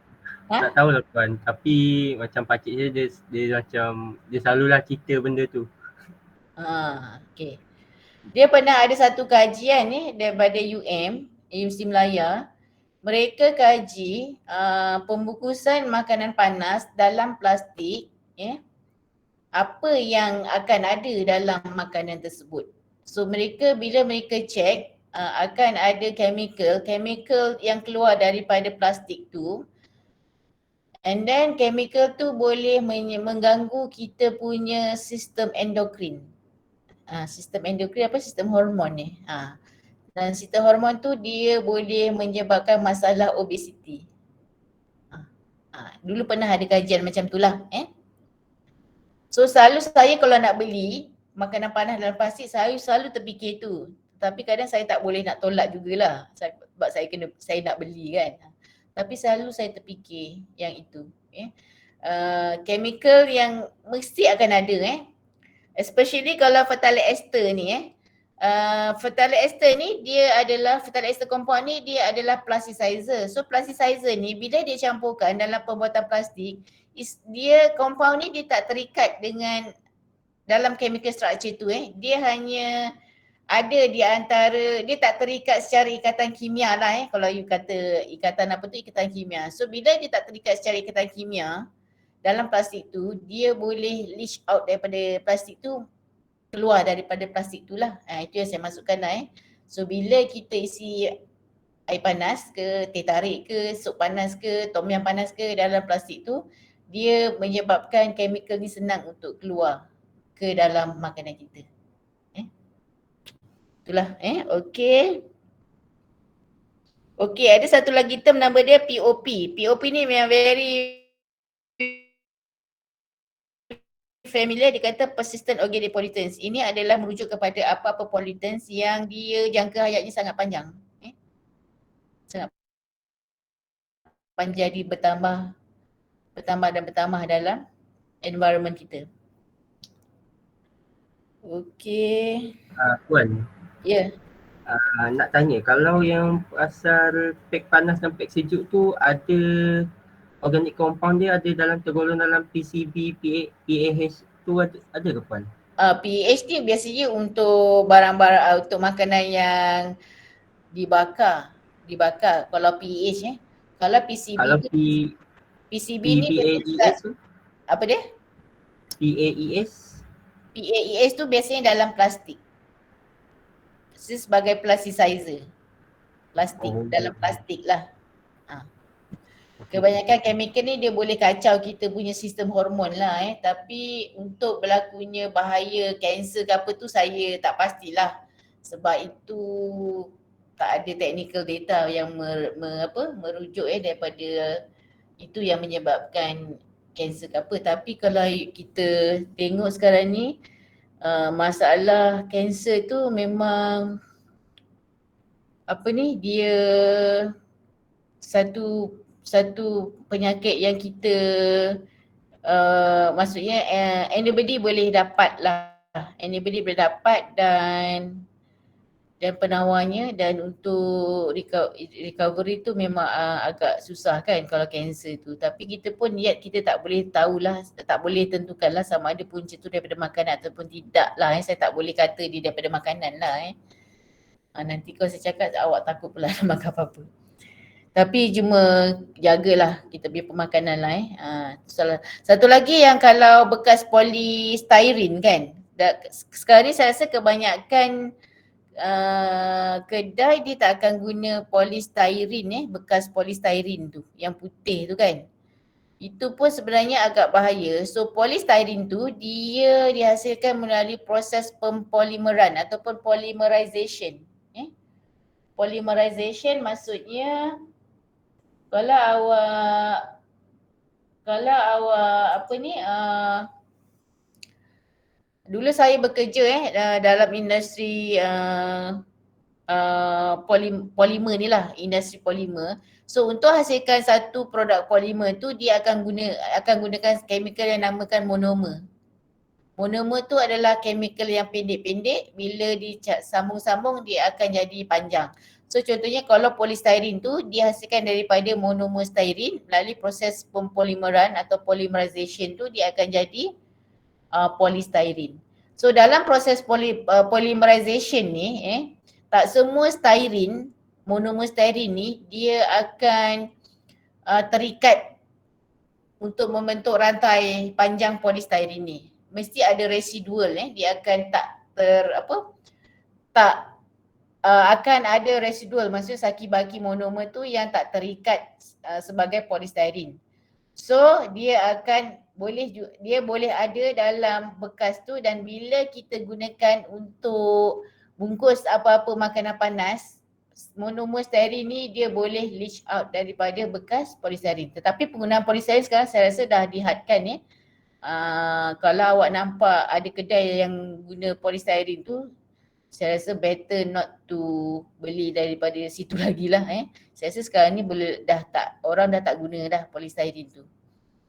Tak tahu lah puan. Tapi macam pakcik dia macam dia selalulah cerita benda tu. Okay. Dia pernah ada satu kajian ni daripada UMC Melaya. Mereka kaji pembungkusan makanan panas dalam plastik, apa yang akan ada dalam makanan tersebut. So bila mereka check akan ada chemical yang keluar daripada plastik tu, and then chemical tu boleh mengganggu kita punya sistem endokrin. Sistem endokrin sistem hormon ni. Dan sistem hormon tu dia boleh menyebabkan masalah obesiti. Dulu pernah ada kajian macam tu lah. So selalu saya kalau nak beli makanan panas dalam plastik, saya selalu terfikir tu. Tapi kadang saya tak boleh nak tolak jugalah sebab saya nak beli kan. Tapi selalu saya terfikir yang itu. Chemical yang mesti akan ada especially kalau phthalate ester ni phthalate ester ni phthalate ester compound ni dia adalah plasticizer. So plasticizer ni bila dia campurkan dalam pembuatan plastik, dia compound ni dia tak terikat dengan dalam chemical structure tu dia hanya ada di antara, dia tak terikat secara ikatan kimia lah kalau you kata ikatan apa tu, ikatan kimia. So bila dia tak terikat secara ikatan kimia dalam plastik tu, dia boleh leach out daripada plastik tu, keluar daripada plastik tu lah. Itu yang saya masukkan lah So bila kita isi air panas ke, teh tarik ke, sup panas ke, tom yum panas ke dalam plastik tu, dia menyebabkan chemical ni senang untuk keluar ke dalam makanan kita. Itulah okey. Okey, ada satu lagi term nama dia POP. POP ni memang very familiar, dia kata persistent organic pollutants. Ini adalah merujuk kepada apa-apa pollutants yang dia jangka hayatnya sangat panjang. Sangat panjang, jadi bertambah dalam environment kita. Okey. Puan. Ya. Nak tanya, kalau yang pasal pack panas dan pack sejuk tu ada organic compound dia ada tergolong dalam PCB, PAH tu ada ke puan? PAH ni biasanya untuk barang-barang untuk makanan yang dibakar. Kalau PAH Kalau PCB Kalau PCB ni PAES tu? Apa dia? PAES? PAES tu biasanya dalam plastik. Sebagai plasticizer. Dalam plastik lah. Kebanyakan chemical ni dia boleh kacau kita punya sistem hormon lah tapi untuk berlakunya bahaya kanser ke apa tu saya tak pastilah. Sebab itu tak ada technical data yang merujuk daripada itu yang menyebabkan kanser ke apa. Tapi kalau kita tengok sekarang ni masalah kanser tu memang dia satu penyakit yang kita maksudnya anybody boleh dapat lah. Anybody boleh dapat dan penawarnya dan untuk recovery tu memang agak susah kan kalau kanser tu. Tapi kita pun kita tak boleh tahulah, tak boleh tentukanlah sama ada punca tu daripada makanan ataupun tidak lah. Saya tak boleh kata dia daripada makanan lah. Nanti kalau saya cakap awak takut pula nak makan apa-apa. Tapi cuma jagalah kita punya pemakanan lah Satu lagi yang kalau bekas polystyrene kan. Sekarang ni saya rasa kebanyakan kedai dia tak akan guna polystyrene bekas polystyrene tu yang putih tu kan. Itu pun sebenarnya agak bahaya. So polystyrene tu dia dihasilkan melalui proses pempolimeran ataupun polymerization. Polymerization maksudnya kalau awak dulu saya bekerja dalam industri polimer ni lah, industri polimer. So untuk hasilkan satu produk polimer tu dia akan gunakan chemical yang namakan monomer. Monomer tu adalah chemical yang pendek-pendek, bila disambung-sambung dia akan jadi panjang. So contohnya kalau polystyrene tu dihasilkan daripada monomer styrene melalui proses pempolimeran atau polymerization tu dia akan jadi polystyrene. So dalam proses polymerization ni tak semua styrene, monomer styrene ni dia akan terikat untuk membentuk rantai panjang polystyrene ni. Mesti ada residual dia akan akan ada residual, maksudnya saki-baki monomer tu yang tak terikat sebagai polystyrene. So dia boleh ada dalam bekas tu dan bila kita gunakan untuk bungkus apa-apa makanan panas, monomer styrene ni dia boleh leach out daripada bekas polystyrene. Tetapi penggunaan polystyrene sekarang saya rasa dah dihadkan kalau awak nampak ada kedai yang guna polystyrene tu, saya rasa better not to beli daripada situ lagi lah Saya rasa sekarang ni orang dah tak guna dah polystyrene tu.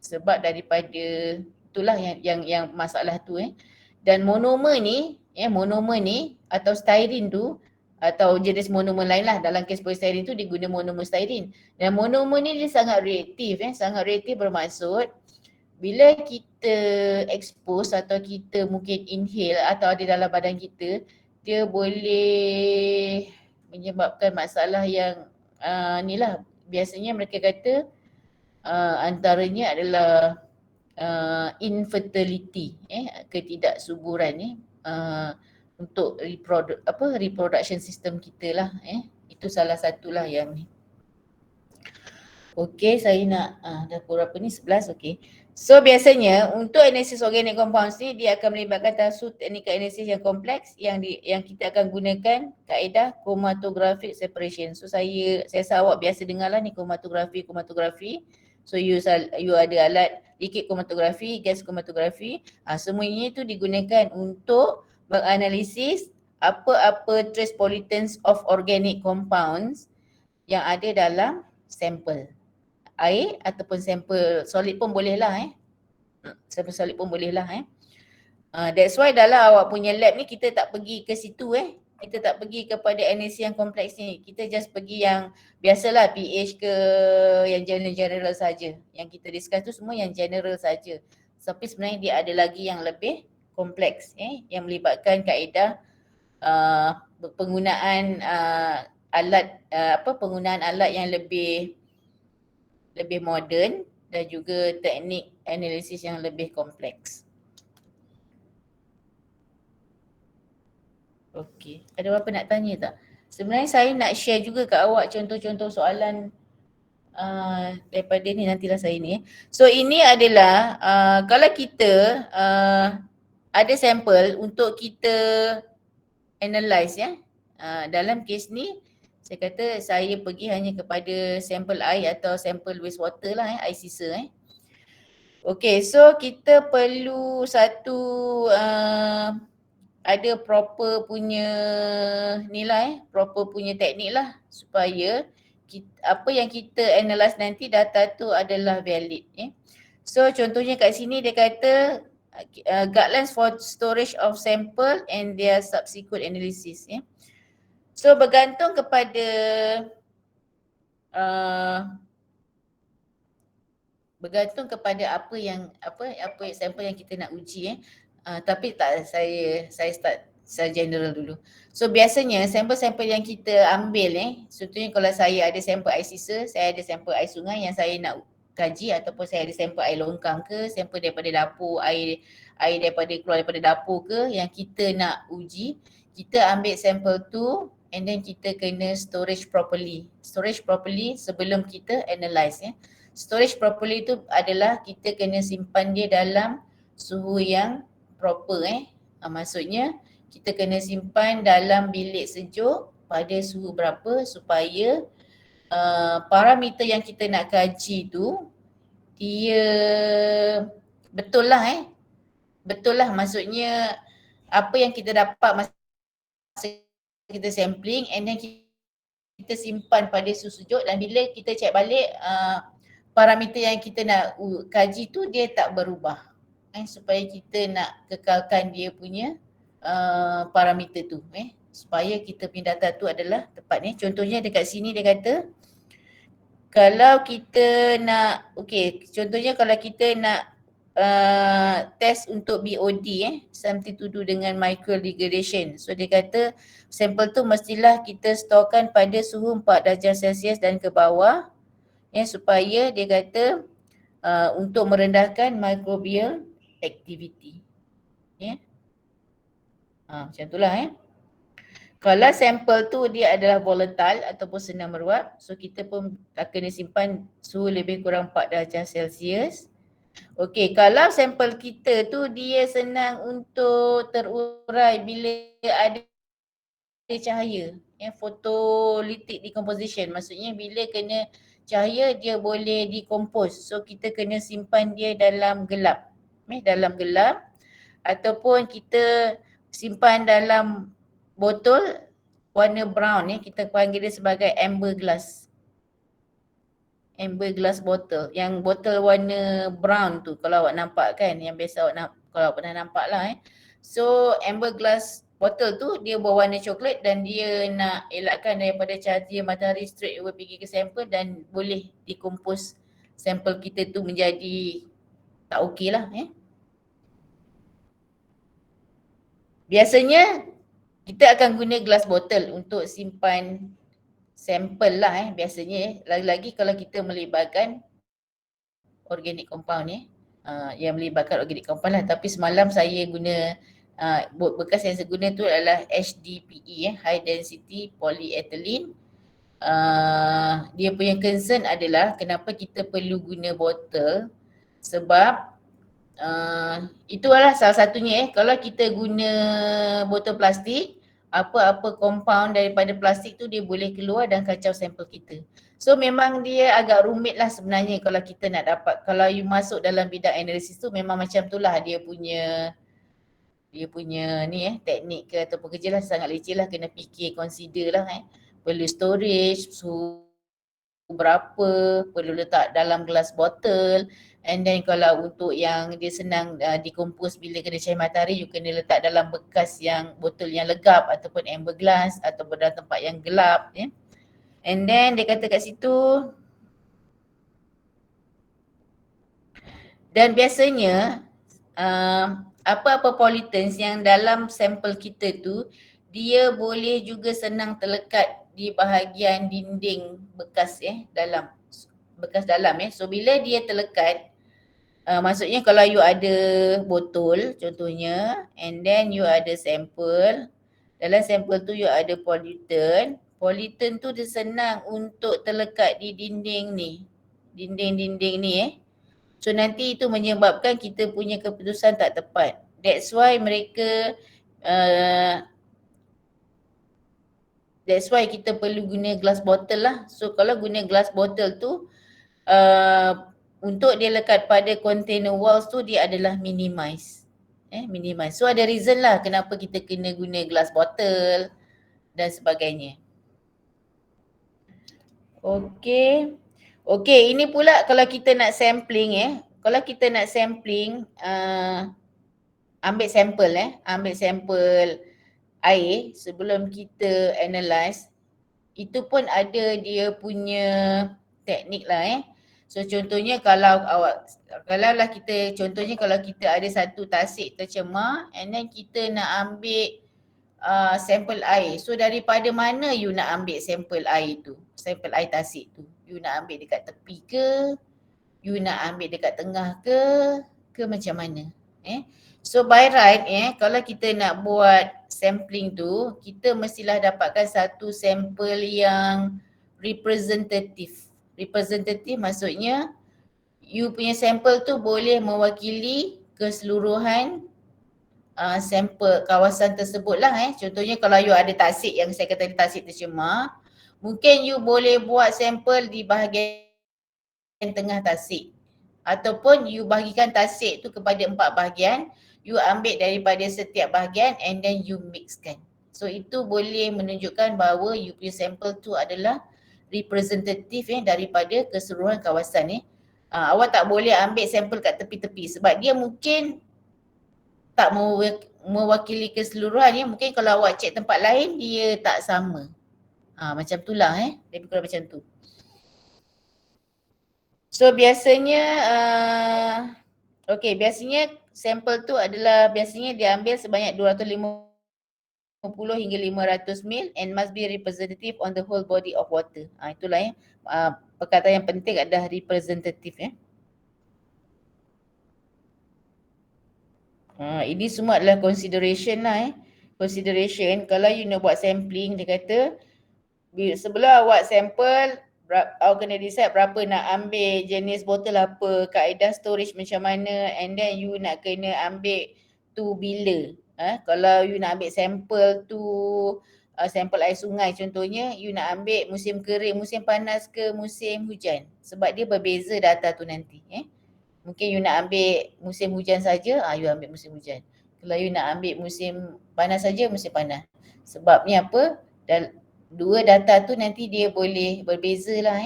Sebab daripada itulah yang masalah tu Dan monomer ni atau styrene tu atau jenis monomer lain lah, dalam kes polystyrene tu dia guna monomer styrene. Dan monomer ni dia sangat reaktif sangat reaktif bermaksud bila kita expose atau kita mungkin inhale atau ada dalam badan kita, dia boleh menyebabkan masalah yang biasanya mereka kata antaranya adalah infertility ketidaksuburan untuk reproduction system kita lah itu salah satulah yang ni. Okey, saya nak dah pukul berapa ni? 11, okey. So biasanya untuk analisis organic compounds ni dia akan melibatkan tasu teknikal analisis yang kompleks yang kita akan gunakan kaedah chromatographic separation. So saya rasa awak biasa dengarlah ni chromatography. So you ada alat liquid chromatography, gas chromatography. Semuanya itu digunakan untuk menganalisis apa-apa trace pollutants of organic compounds yang ada dalam sampel. Air ataupun sampel solid pun boleh lah sampel solid pun boleh lah that's why dalam awak punya lab ni kita tak pergi ke situ kita tak pergi kepada analisis yang kompleks ni. Kita just pergi yang biasalah pH ke yang general saja. Yang kita discuss tu semua yang general saja. Tapi sebenarnya dia ada lagi yang lebih kompleks yang melibatkan kaedah penggunaan penggunaan alat yang lebih moden dan juga teknik analisis yang lebih kompleks. Okey, ada apa nak tanya tak? Sebenarnya saya nak share juga kat awak contoh-contoh soalan daripada ni nantilah saya ni. So ini adalah kalau kita ada sampel untuk kita analyse ya. Dalam kes ni saya kata saya pergi hanya kepada sampel air atau sampel wastewater lah air sisa Okay, so kita perlu satu ada proper punya nilai, proper punya teknik lah supaya apa yang kita analyse nanti data tu adalah valid. So contohnya kat sini dia kata guidelines for storage of sample and their subsequent analysis. So bergantung kepada apa sampel yang kita nak uji tapi tak saya start secara general dulu. So biasanya sampel-sampel yang kita ambil contohnya kalau saya ada sampel air sisa, saya ada sampel air sungai yang saya nak kaji ataupun saya ada sampel air longkang ke, sampel daripada dapur, air keluar daripada dapur ke yang kita nak uji, kita ambil sampel tu and then kita kena storage properly. Storage properly sebelum kita analyse Storage properly tu adalah kita kena simpan dia dalam suhu yang proper maksudnya kita kena simpan dalam bilik sejuk pada suhu berapa supaya parameter yang kita nak kaji tu dia betul lah maksudnya apa yang kita dapat masa kita sampling and then kita simpan pada suhu sejuk dan bila kita check balik parameter yang kita nak kaji tu dia tak berubah supaya kita nak kekalkan dia punya parameter tu supaya kita punya data tu adalah tepat Contohnya dekat sini dia kata kalau kita nak contohnya kalau kita nak test untuk BOD something to do dengan micro degradation. So dia kata sampel tu mestilah kita storekan pada suhu 4 darjah Celsius dan ke bawah supaya dia kata untuk merendahkan microbial activity. Macam itulah Kalau sampel tu dia adalah volatile ataupun senang meruap, so kita pun kena simpan suhu lebih kurang 4 darjah Celsius. Okey, kalau sampel kita tu dia senang untuk terurai bila ada cahaya, photolytic decomposition, maksudnya bila kena cahaya dia boleh decompose. So kita kena simpan dia dalam gelap. Dalam gelap ataupun kita simpan dalam botol warna brown kita panggil dia sebagai amber glass. Amber glass bottle. Yang botol warna brown tu kalau awak nampak kan, yang biasa awak kalau awak pernah nampak lah So amber glass botol tu dia berwarna coklat dan dia nak elakkan daripada cahaya matahari straight away pergi ke sampel dan boleh decompose sampel kita tu menjadi tak okey lah Biasanya kita akan guna glass bottle untuk simpan sampel lah biasanya lagi-lagi kalau kita melibatkan organic compound yang melibatkan organic compound lah. Tapi semalam saya guna bekas yang saya guna tu adalah HDPE high density polyethylene. Dia punya concern adalah kenapa kita perlu guna botol sebab itu adalah salah satunya kalau kita guna botol plastik, apa-apa compound daripada plastik tu dia boleh keluar dan kacau sampel kita. So memang dia agak rumit lah sebenarnya kalau kita nak dapat, kalau you masuk dalam bidang analisis tu memang macam tu lah dia punya ni teknik ke ataupun kerja lah sangat leceh lah, kena fikir, consider lah perlu storage, suhu berapa, perlu letak dalam gelas botol. And then kalau untuk yang dia senang decompose bila kena cahaya matahari, you kena letak dalam bekas yang botol yang legap ataupun amber glass ataupun dalam tempat yang gelap And then dia kata kat situ dan biasanya apa-apa pollutants yang dalam sampel kita tu dia boleh juga senang terlekat di bahagian dinding bekas bekas dalam So bila dia terlekat maksudnya kalau you ada botol contohnya and then you ada sampel, dalam sampel tu you ada pollutant Politen tu dia senang untuk terlekat di dinding ni. Dinding-dinding ni So nanti itu menyebabkan kita punya keputusan tak tepat. That's why mereka that's why kita perlu guna glass bottle lah. So kalau guna glass bottle tu untuk dia lekat pada container walls tu dia adalah minimize. Minimize. So ada reason lah kenapa kita kena guna glass bottle dan sebagainya. Okey. Okey, ini pula kalau kita nak sampling Kalau kita nak sampling ambil sampel ambil sampel air sebelum kita analyse, itu pun ada dia punya teknik lah So contohnya kalau kita ada satu tasik tercemar and then kita nak ambil sampel air. So daripada mana you nak ambil sampel air tu? Sampel air tasik tu. You nak ambil dekat tepi ke? You nak ambil dekat tengah ke? Ke macam mana? So by right kalau kita nak buat sampling tu, kita mestilah dapatkan satu sampel yang representative. Representative maksudnya you punya sampel tu boleh mewakili keseluruhan sampel kawasan tersebut lah Contohnya kalau you ada tasik yang saya kata tasik tercemar, mungkin you boleh buat sampel di bahagian tengah tasik. Ataupun you bahagikan tasik tu kepada 4 bahagian, you ambil daripada setiap bahagian and then you mixkan. So itu boleh menunjukkan bahawa you punya sampel tu adalah representative daripada keseluruhan kawasan Awak tak boleh ambil sampel kat tepi-tepi sebab dia mungkin tak mewakili keseluruhan Mungkin kalau awak cek tempat lain dia tak sama. Macam tu lah lebih kurang macam tu. So biasanya biasanya sampel tu adalah biasanya diambil sebanyak 250 hingga 500 ml and must be representative on the whole body of water. Itulah perkataan yang penting adalah representative Ini semua adalah consideration lah Consideration kalau you nak buat sampling, dia kata sebelum awak sampel, awak kena decide berapa nak ambil, jenis botol apa, kaedah storage macam mana and then you nak kena ambil tu bila. Kalau you nak ambil sampel tu, sampel air sungai contohnya, you nak ambil musim kering, musim panas ke musim hujan. Sebab dia berbeza data tu nanti. Mungkin you nak ambil musim hujan saja, you ambil musim hujan. Kalau you nak ambil musim panas saja, musim panas. Sebabnya apa? Dua data tu nanti dia boleh berbeza lah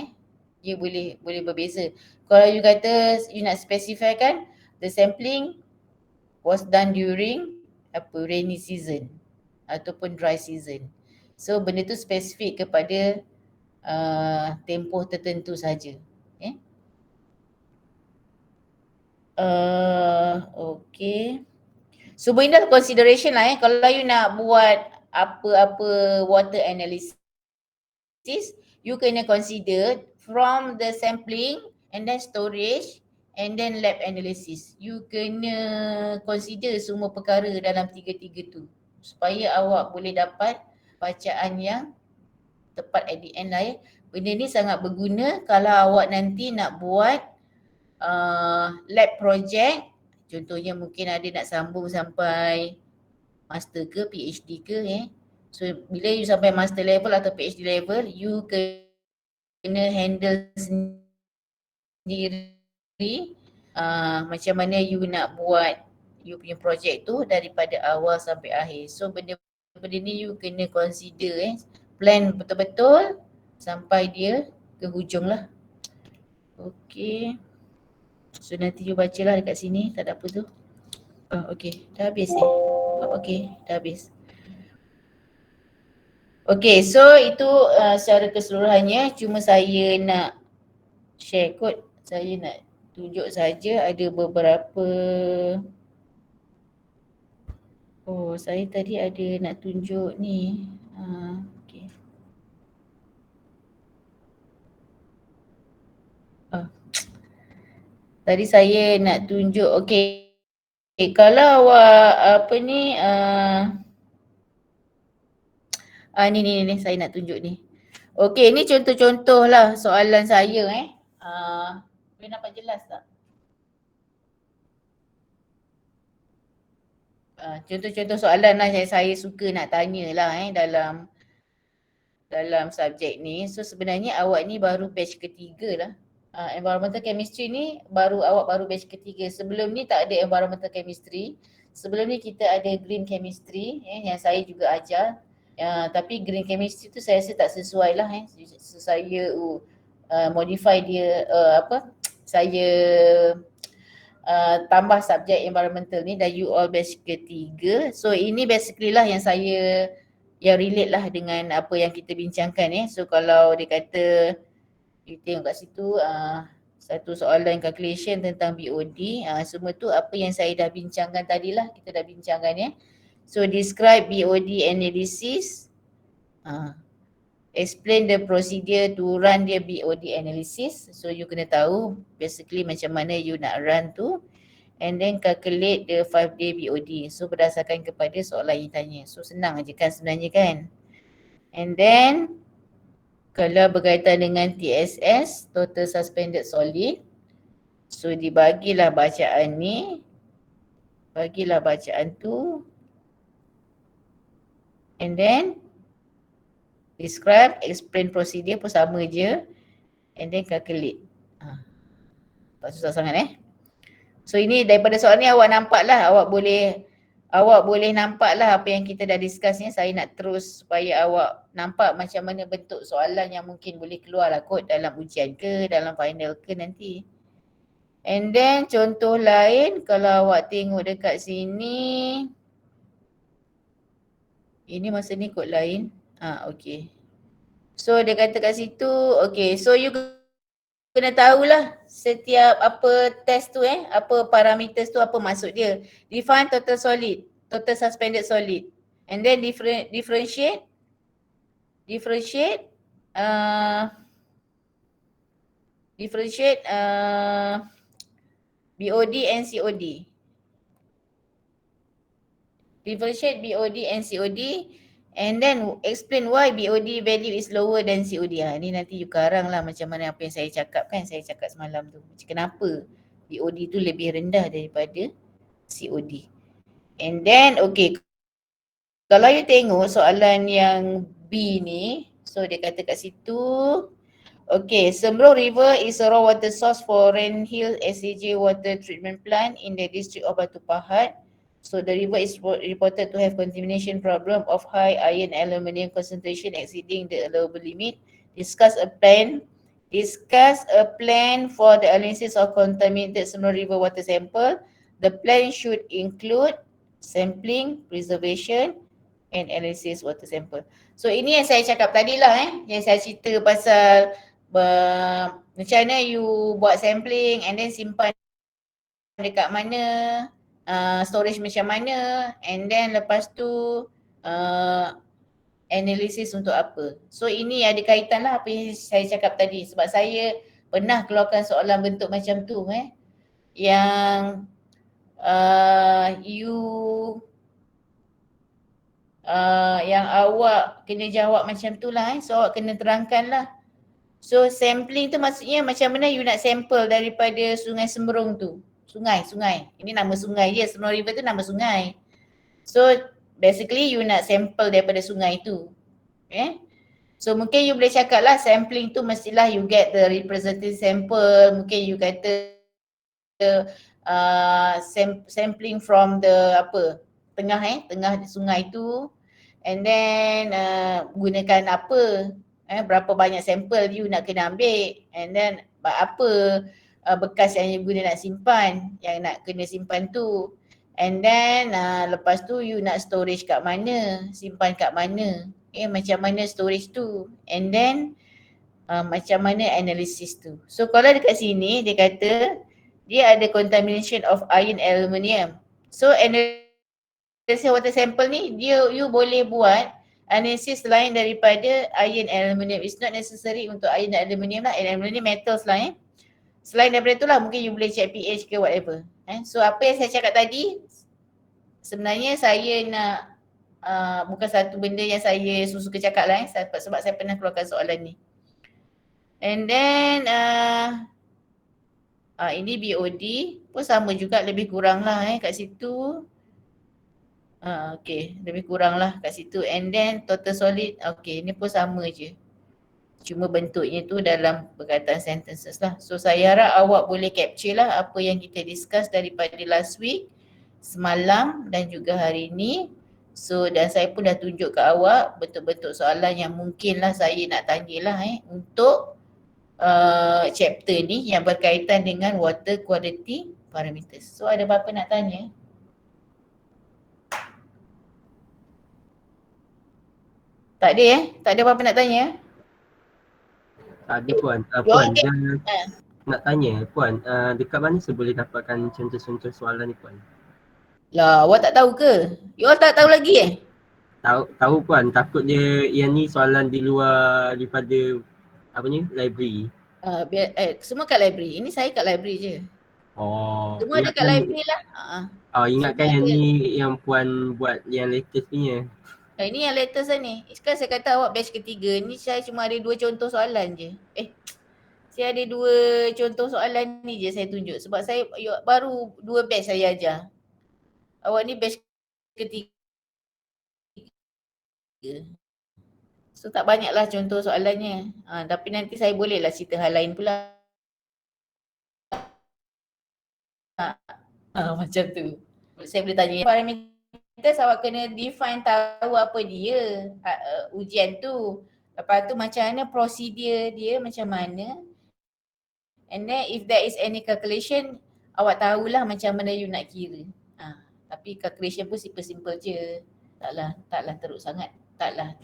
Dia boleh berbeza. Kalau you kata you nak specifykan the sampling was done during rainy season ataupun dry season. So benda tu spesifik kepada tempoh tertentu saja. Okay. So benda consideration lah kalau you nak buat apa-apa water analysis, you kena consider from the sampling and then storage and then lab analysis. You kena consider semua perkara dalam tiga-tiga tu supaya awak boleh dapat bacaan yang tepat at the end lah Benda ni sangat berguna kalau awak nanti nak buat lab project. Contohnya mungkin ada nak sambung sampai master ke PhD ke So bila you sampai master level atau PhD level, you kena handle sendiri macam mana you nak buat you punya project tu daripada awal sampai akhir. So benda ni you kena consider plan betul-betul sampai dia ke hujung lah. Okay. So nanti you baca lah dekat sini, tak ada apa tu. Okay, dah habis Okay, dah habis. Okay, so itu secara keseluruhannya, cuma saya nak share kot. Saya nak tunjuk saja ada beberapa. Saya tadi ada nak tunjuk ni. Okay. Tadi saya nak tunjuk, okay. Kalau awak apa ni, ni saya nak tunjuk ni. Okey, ni contoh-contoh lah soalan saya boleh nampak jelas tak? Contoh-contoh soalan lah yang saya suka nak tanya lah dalam subjek ni. So sebenarnya awak ni baru batch ketiga lah. Environmental chemistry ni awak baru batch ketiga. Sebelum ni tak ada environmental chemistry. Sebelum ni kita ada green chemistry yang saya juga ajar. Tapi green chemistry tu saya rasa tak sesuai lah So, saya modify dia saya tambah subjek environmental ni dan you all batch ketiga. So ini basically lah yang relate lah dengan apa yang kita bincangkan So kalau dia kata, you tengok kat situ satu soalan calculation tentang BOD, semua tu apa yang saya dah bincangkan tadi lah, kita dah bincangkan So describe BOD analysis, explain the procedure to run the BOD analysis. So you kena tahu basically macam mana you nak run tu, and then calculate the 5-day BOD. So berdasarkan kepada soalan yang tanya. So senang aja kan sebenarnya kan. And then kalau berkaitan dengan TSS, total suspended solid, so dibagilah bacaan ni, bagilah bacaan tu, and then describe, explain procedure pun sama je, and then calculate. Tak susah sangat So ini daripada soalan ni awak nampak lah, awak boleh nampak lah apa yang kita dah discuss ni. Saya nak terus supaya awak nampak macam mana bentuk soalan yang mungkin boleh keluar lah kot dalam ujian ke, dalam final ke nanti. And then contoh lain kalau awak tengok dekat sini, ini masa ni kod lain. Okay. So dia kata kat situ, okay, so you kena tahulah setiap apa test tu apa parameters tu apa maksud dia. Define total solid, total suspended solid, and then differentiate BOD and COD. Differentiate BOD and COD, and then explain why BOD value is lower than COD. Ni nanti you karang lah macam mana apa yang saya cakap kan, saya cakap semalam tu. Kenapa BOD tu lebih rendah daripada COD. And then okay, kalau you tengok soalan yang B ni, so dia kata kat situ, okay, Sembrong River is a raw water source for Renhill SAJ water treatment plant in the district of Batu Pahat. So the river is reported to have contamination problem of high iron aluminium concentration exceeding the allowable limit. Discuss a plan for the analysis of contaminated Sembrong River water sample. The plan should include sampling, preservation and analysis water sample. So ini yang saya cakap tadi lah yang saya cerita pasal macam mana you buat sampling and then simpan dekat mana, storage macam mana, and then lepas tu analysis untuk apa. So ini ada kaitan lah apa yang saya cakap tadi sebab saya pernah keluarkan soalan bentuk macam tu yang yang awak kena jawab macam tu lah so awak kena terangkan lah. So sampling tu maksudnya macam mana you nak sample daripada Sungai Sembrong tu. Sungai. Ini nama sungai je, Sembrong River tu nama sungai. So basically you nak sample daripada sungai tu. So mungkin you boleh cakap lah sampling tu mestilah you get the representative sample. Mungkin you kata sampling from the tengah sungai tu, and then gunakan apa, berapa banyak sampel you nak kena ambil, and then apa bekas yang you guna nak simpan, yang nak kena simpan tu, and then lepas tu you nak storage kat mana, simpan kat mana, macam mana storage tu, and then macam mana analisis tu. So kalau dekat sini dia kata dia ada contamination of iron aluminium. So analysis water sample ni you boleh buat analisis lain daripada iron aluminium. It's not necessary untuk iron aluminium lah, iron aluminium metals lah Selain daripada tu lah mungkin you boleh check pH ke whatever. So apa yang saya cakap tadi sebenarnya saya nak bukan satu benda yang saya suka cakap lah sebab saya pernah keluarkan soalan ni. And then ini BOD pun sama juga lebih kurang lah kat situ. Okay, lebih kurang lah kat situ. And then total solid, okay ni pun sama je. Cuma bentuknya tu dalam perkataan sentences lah. So saya harap awak boleh capture lah apa yang kita discuss daripada last week, semalam dan juga hari ni. So dan saya pun dah tunjuk ke awak bentuk-bentuk soalan yang mungkin lah saya nak tanyalah untuk chapter ni yang berkaitan dengan water quality parameters. So ada apa-apa nak tanya? Tak ada tak ada apa-apa nak tanya? Tak ada Puan. Puan, dia nak tanya Puan, dekat mana saya boleh dapatkan contoh-contoh soalan ni Puan? Lah, awak tak tahu ke? You all tak tahu lagi Tahu Puan, takut dia yang ni soalan di luar daripada apa ni, library. Semua kat library. Ini saya kat library je. Oh. Semua ada kat library lah. Ingatkan yang ni yang Puan buat yang latest punya. Ini yang latest lah ni. Sekarang saya kata awak batch ketiga. Ni saya cuma ada 2 contoh soalan je. Saya ada 2 contoh soalan ni je saya tunjuk. Sebab saya baru 2 batch saya ajar. Awak ni batch ketiga. So tak banyaklah contoh soalannya. Tapi nanti saya bolehlah cerita hal lain pula. Macam tu. Saya boleh tanya parameters, awak kena define tahu apa dia ujian tu. Lepas tu macam mana prosedur dia macam mana. And then if there is any calculation, awak tahulah macam mana you nak kira. Tapi calculation pun simple-simple je. Taklah teruk sangat. Taklah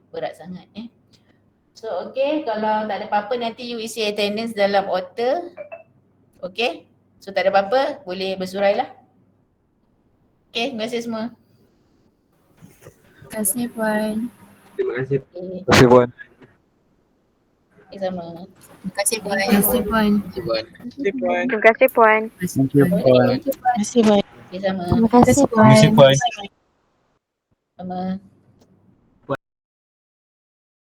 berat sangat So okay, kalau tak ada apa-apa nanti you isi attendance dalam author. Okay. So tak ada apa-apa, boleh bersurai lah. Okay, terima kasih semua. Terima kasih Puan. Terima kasih. Okay, Terima kasih Puan. sama. Terima kasih Puan. Terima kasih Puan. Terima kasih Puan. Thank you Puan. Terima kasih Puan. Okay, sama. Terima kasih Puan. Terima kasih Puan. Sama.